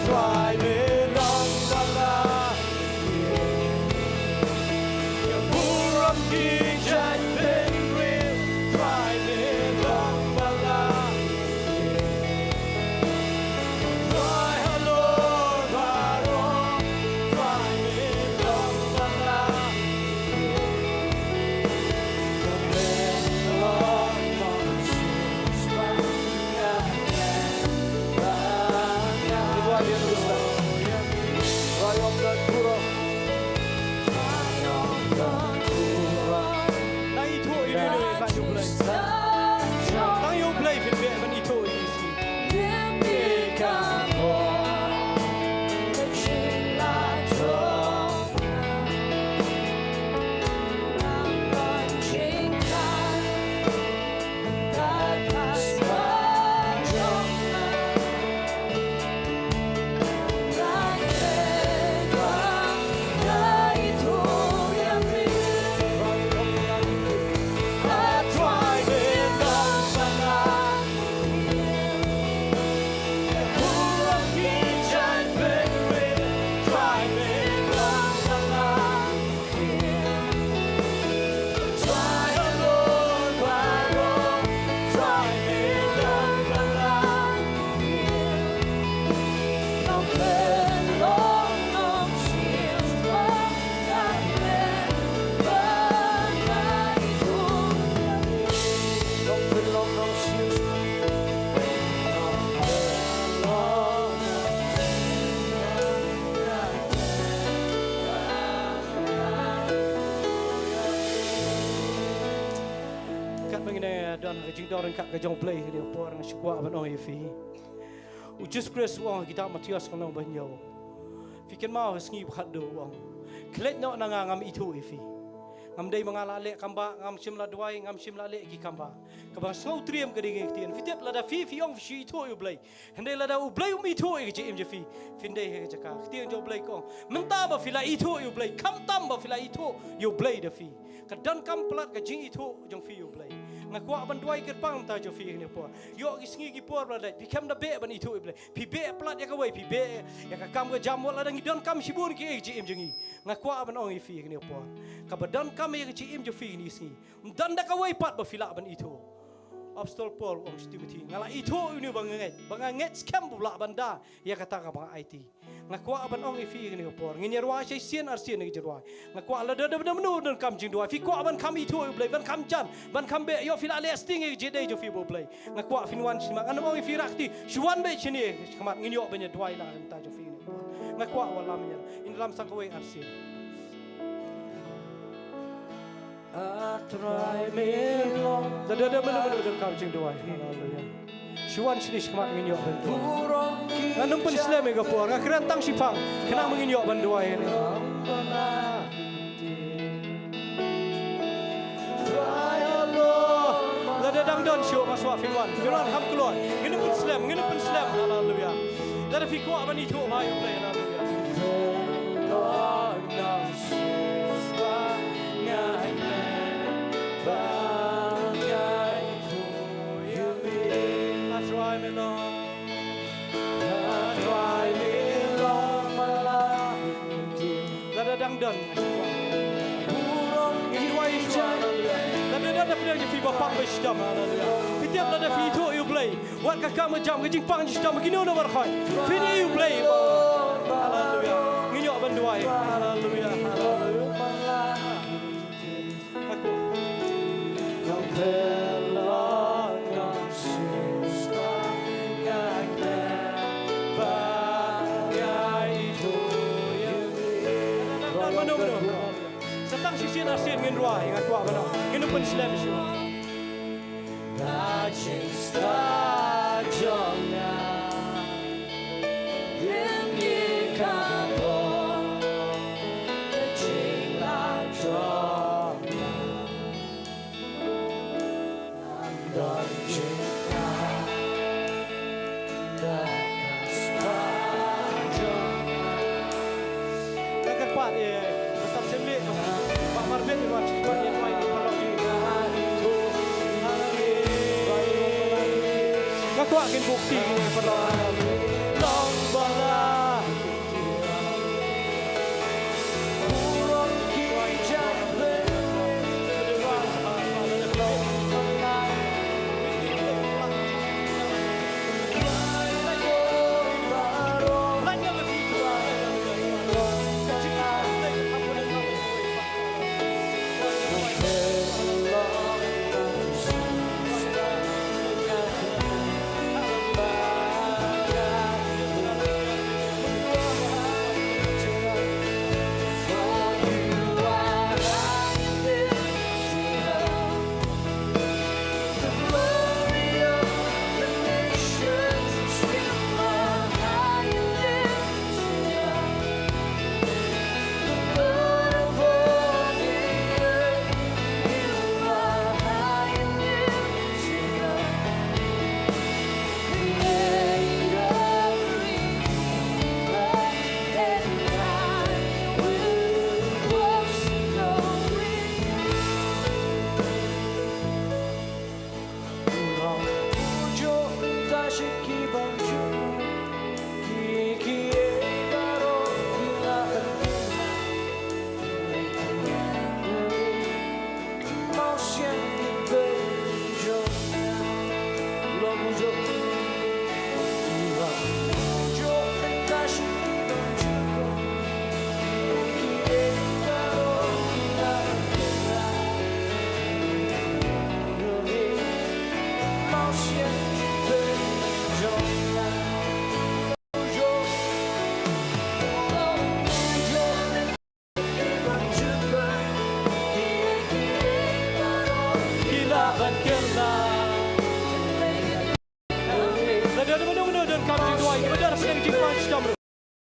try me long bala ya buram ki jan ben real try me long bala try hello baro try me long bala dan kajing dorang kat kajong play dia porang syukwa ban oi fi ujus kres wang kita matias kana banyo fikin mau sngi khat do wang klet no nanga ngam itu ifi ngam dei mangala le kamba ngam simla duai ngam simla le ki kamba kabang snau triam ka ding tien fitep lada fi ong fi itu u blai hende lada u blai itu e je im je fi finde he jaka tien jo blai ko menta ba fila itu u blai kam tam ba fila itu u blai da fi kadan kam plat ka jing itu jong fi u blai ngakwa ban duai ker pang ta jo fi ne po yo gisngi gi por la pi kam da be ban itu ble pi be plat ya ka wai pi be ya ka kam ga jam wala dang don kam sibun ki ji im jengi ngakwa ban ong fi ne po ka badan kam ya ji im jo fi ni sni dan da ka wai pat ba fila ban itu Apostol Paul om Timothy ngala itu ini banganget scam bula banda ya kata ka bang IT ngakwa ban ong fi ne po ngi ruwa sai sien ar sien ngi jirwa ngakwa la da menu dan kam jing dua fi ko ban kam itu ble ban kam jan ban kam be yo fila le sting ngi je dei jo fi bo ble ngakwa finwan sima kan ong fi rakti shuan be chini kamat ngi yo banya dua ila ta jo fi ne ngakwa wala menya in lam sang ko ar sien try me long da benar kau jing dua haleluya shuan sini semat ngin yo bentu anum pun islam ga por ngakran tang sipang kena mengin yo ban dua ini try Allah la dadang don show maswa finwan kam keluar ngin pun islam haleluya da fi ko ban itu ayo play haleluya dan burung jiwai dan ada pedang fi bapak bestam haleluya fitiap ada fi itu you play wat ka kam jam ke jingpang jistam begini no barkhai fini you play haleluya nginyo banduai haleluya aku yang belong yang sista Setang sisi nasin ngin ruah yang aku apa nak ngin pun Islam syu. Cinta jomnya ini kapol cinta jomnya dan cinta Pak ya, besar sembih, Pak Marbet memang cukup yang baik kalau kita itu ngaku akan bukti ini perlahan long bala.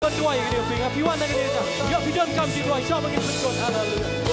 Berdoa ini pinga piwan dengan kita. Ya pidan kam di doa siapa yang berdoa. Haleluya.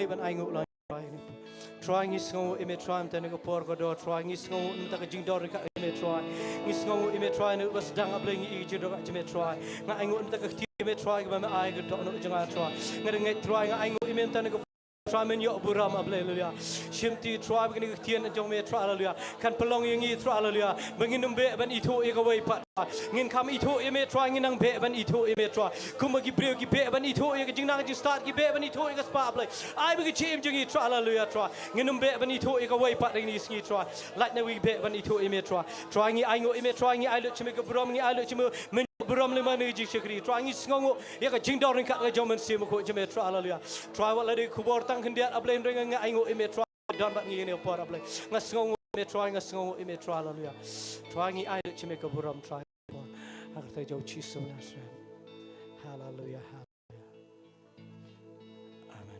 ban ai ngụ lại try ngis ngô ime try am tane ko por ko do try ngis ngô nta ka jing dor ka ime try ngis ngô ime try nu bas dang abling I ji do ka ime try nga ai ngụ nta ka ti ime try ka ma ai ka do no janga try nga ngai try nga ai ngụ ime tane ko try men yo buram able haleluya shimti try begini tian jong me try haleluya kan pelong yang I try haleluya bengin be ban itu e ka wei pat ngin kam itu e me try ngin nang be ban itu e me try kuma gi breu gi be ban itu e ka jing nang ji start gi be ban itu e ka spa able ai begi chim jing I try haleluya try ngin be ban itu e ka wei pat ni sngi try lat na wi be ban itu e me try ngi ai ngo e me try ngi ai lu chime ka buram ngi ai lu chime Beram lima ni jikri, try ngis ngongo, ya ka jing dorin ka jaman sim ko jame try haleluya. Try wala di kubor tang hendiat ablen ring nga aingo ime try don bat ngi ne por ablen. Ngas ngongo me try ngas ngongo ime try haleluya. Try ngi ai chime ka buram try por. Agar ta jau chiso nasre. Haleluya. Amen.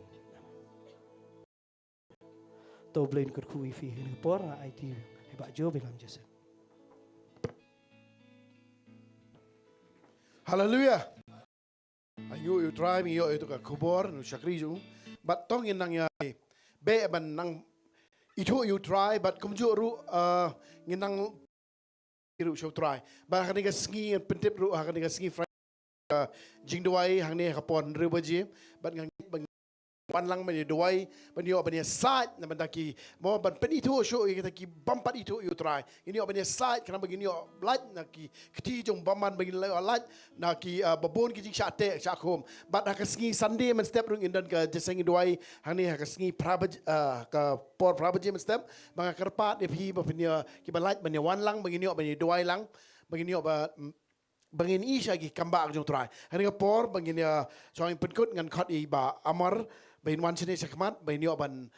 to blain ker khu ifi ni por nga IT ba jo bilam jese Hallelujah. Ayo you try mi yo itu ka kubor nu syakri ju. But tong in nang ya be ban nang itu you try but kum ju ru nginang ru show try. Ba kan ga sngi pentip ru kan ga sngi jing duai hang ni kapon ru baji but ngang ban lang mani duai ban yo ban ya side na ban taki mo ban pen itu show kita ki bampat itu you try ini ban ya side kana begini yo light na ki keti jong baman begini light na ki babon ki jing shate shakom but ha sngi sunday man step rung indan ka jeseng duai hang ni ha sngi prabaj ka por prabaji man step mga karpat de phi ba penya ki ban light ban ya wan lang begini yo ban ya duai lang begini yo ba bangin isya gi kambak jong try hani ka por bangin ya join penkut ngan khat i ba amar bain wan chine sakmat bain yo ban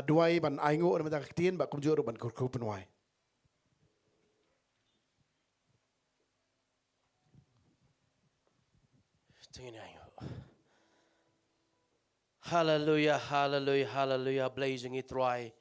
duai ban aingo na mata ktien ba kumjur ban kur penwai Tingin ayo. Hallelujah, hallelujah, hallelujah, blazing it try.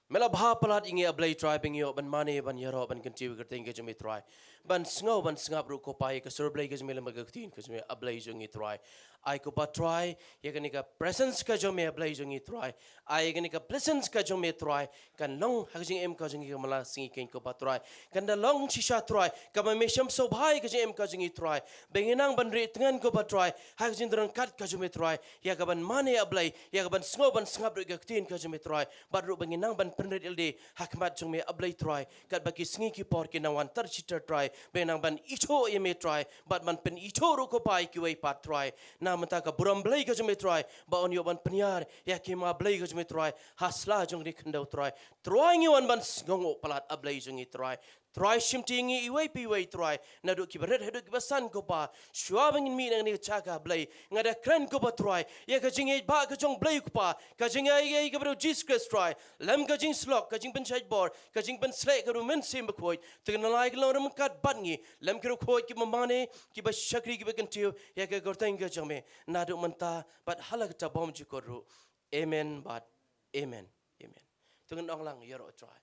Mela bha palat ingi ablay try bing yo ban mane ban yaro ban continue kerting ke jemi try. Ban sngau ban sngap ru ko pai ke sur blay ke jemi magaktin ke jemi ablay jong it try. Ai ko ba try ye gani ka presence ka jemi ablay jong it try. Ai gani ka presence ka jemi try kan long hajing em ka jong ke mala singi ken ko ba try. Kan da long chisha try ka ma mesham so bhai ke em ka jong it try. Benginang ban ri tengan ko ba try. Hajing drang kat ka jemi try. Ya ka ban mane ablay ya ka ban sngau ban sngap ru gaktin ka jemi try. Ba ru benginang ban penred ilde hakmat jong me ablay try kat bagi singi ki por ki nawan tar chiter try benang ban icho ye me try bat man pen icho ro ko pai ki wei pat try na mata ka buram blay ka jong me try ba on yo ban penyar ya ki ma blay ka jong me try hasla jong di kendau try try ngi wan ban ngong palat ablay jong i try try shimtingi iwei pi wei try na do ki beret hedu ki basan ko pa shwa bangin mi nang ni chaka blay ngada kren ko pa try ya ka jing ba ka jong blay ko pa ka jing ai ka bro jesus christ try lam ka jing slok ka jing ben chait bor ka jing ben slek ka ru men sim ba khoi tegen na lai lo ram kat bat ngi lam ki ro khoi ki mamane ki ba shakri ki ba kentiu ya ka gortang ka jong me na do manta bat halak ta bom ji ko ru amen but amen amen tegen ong lang yero try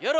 yero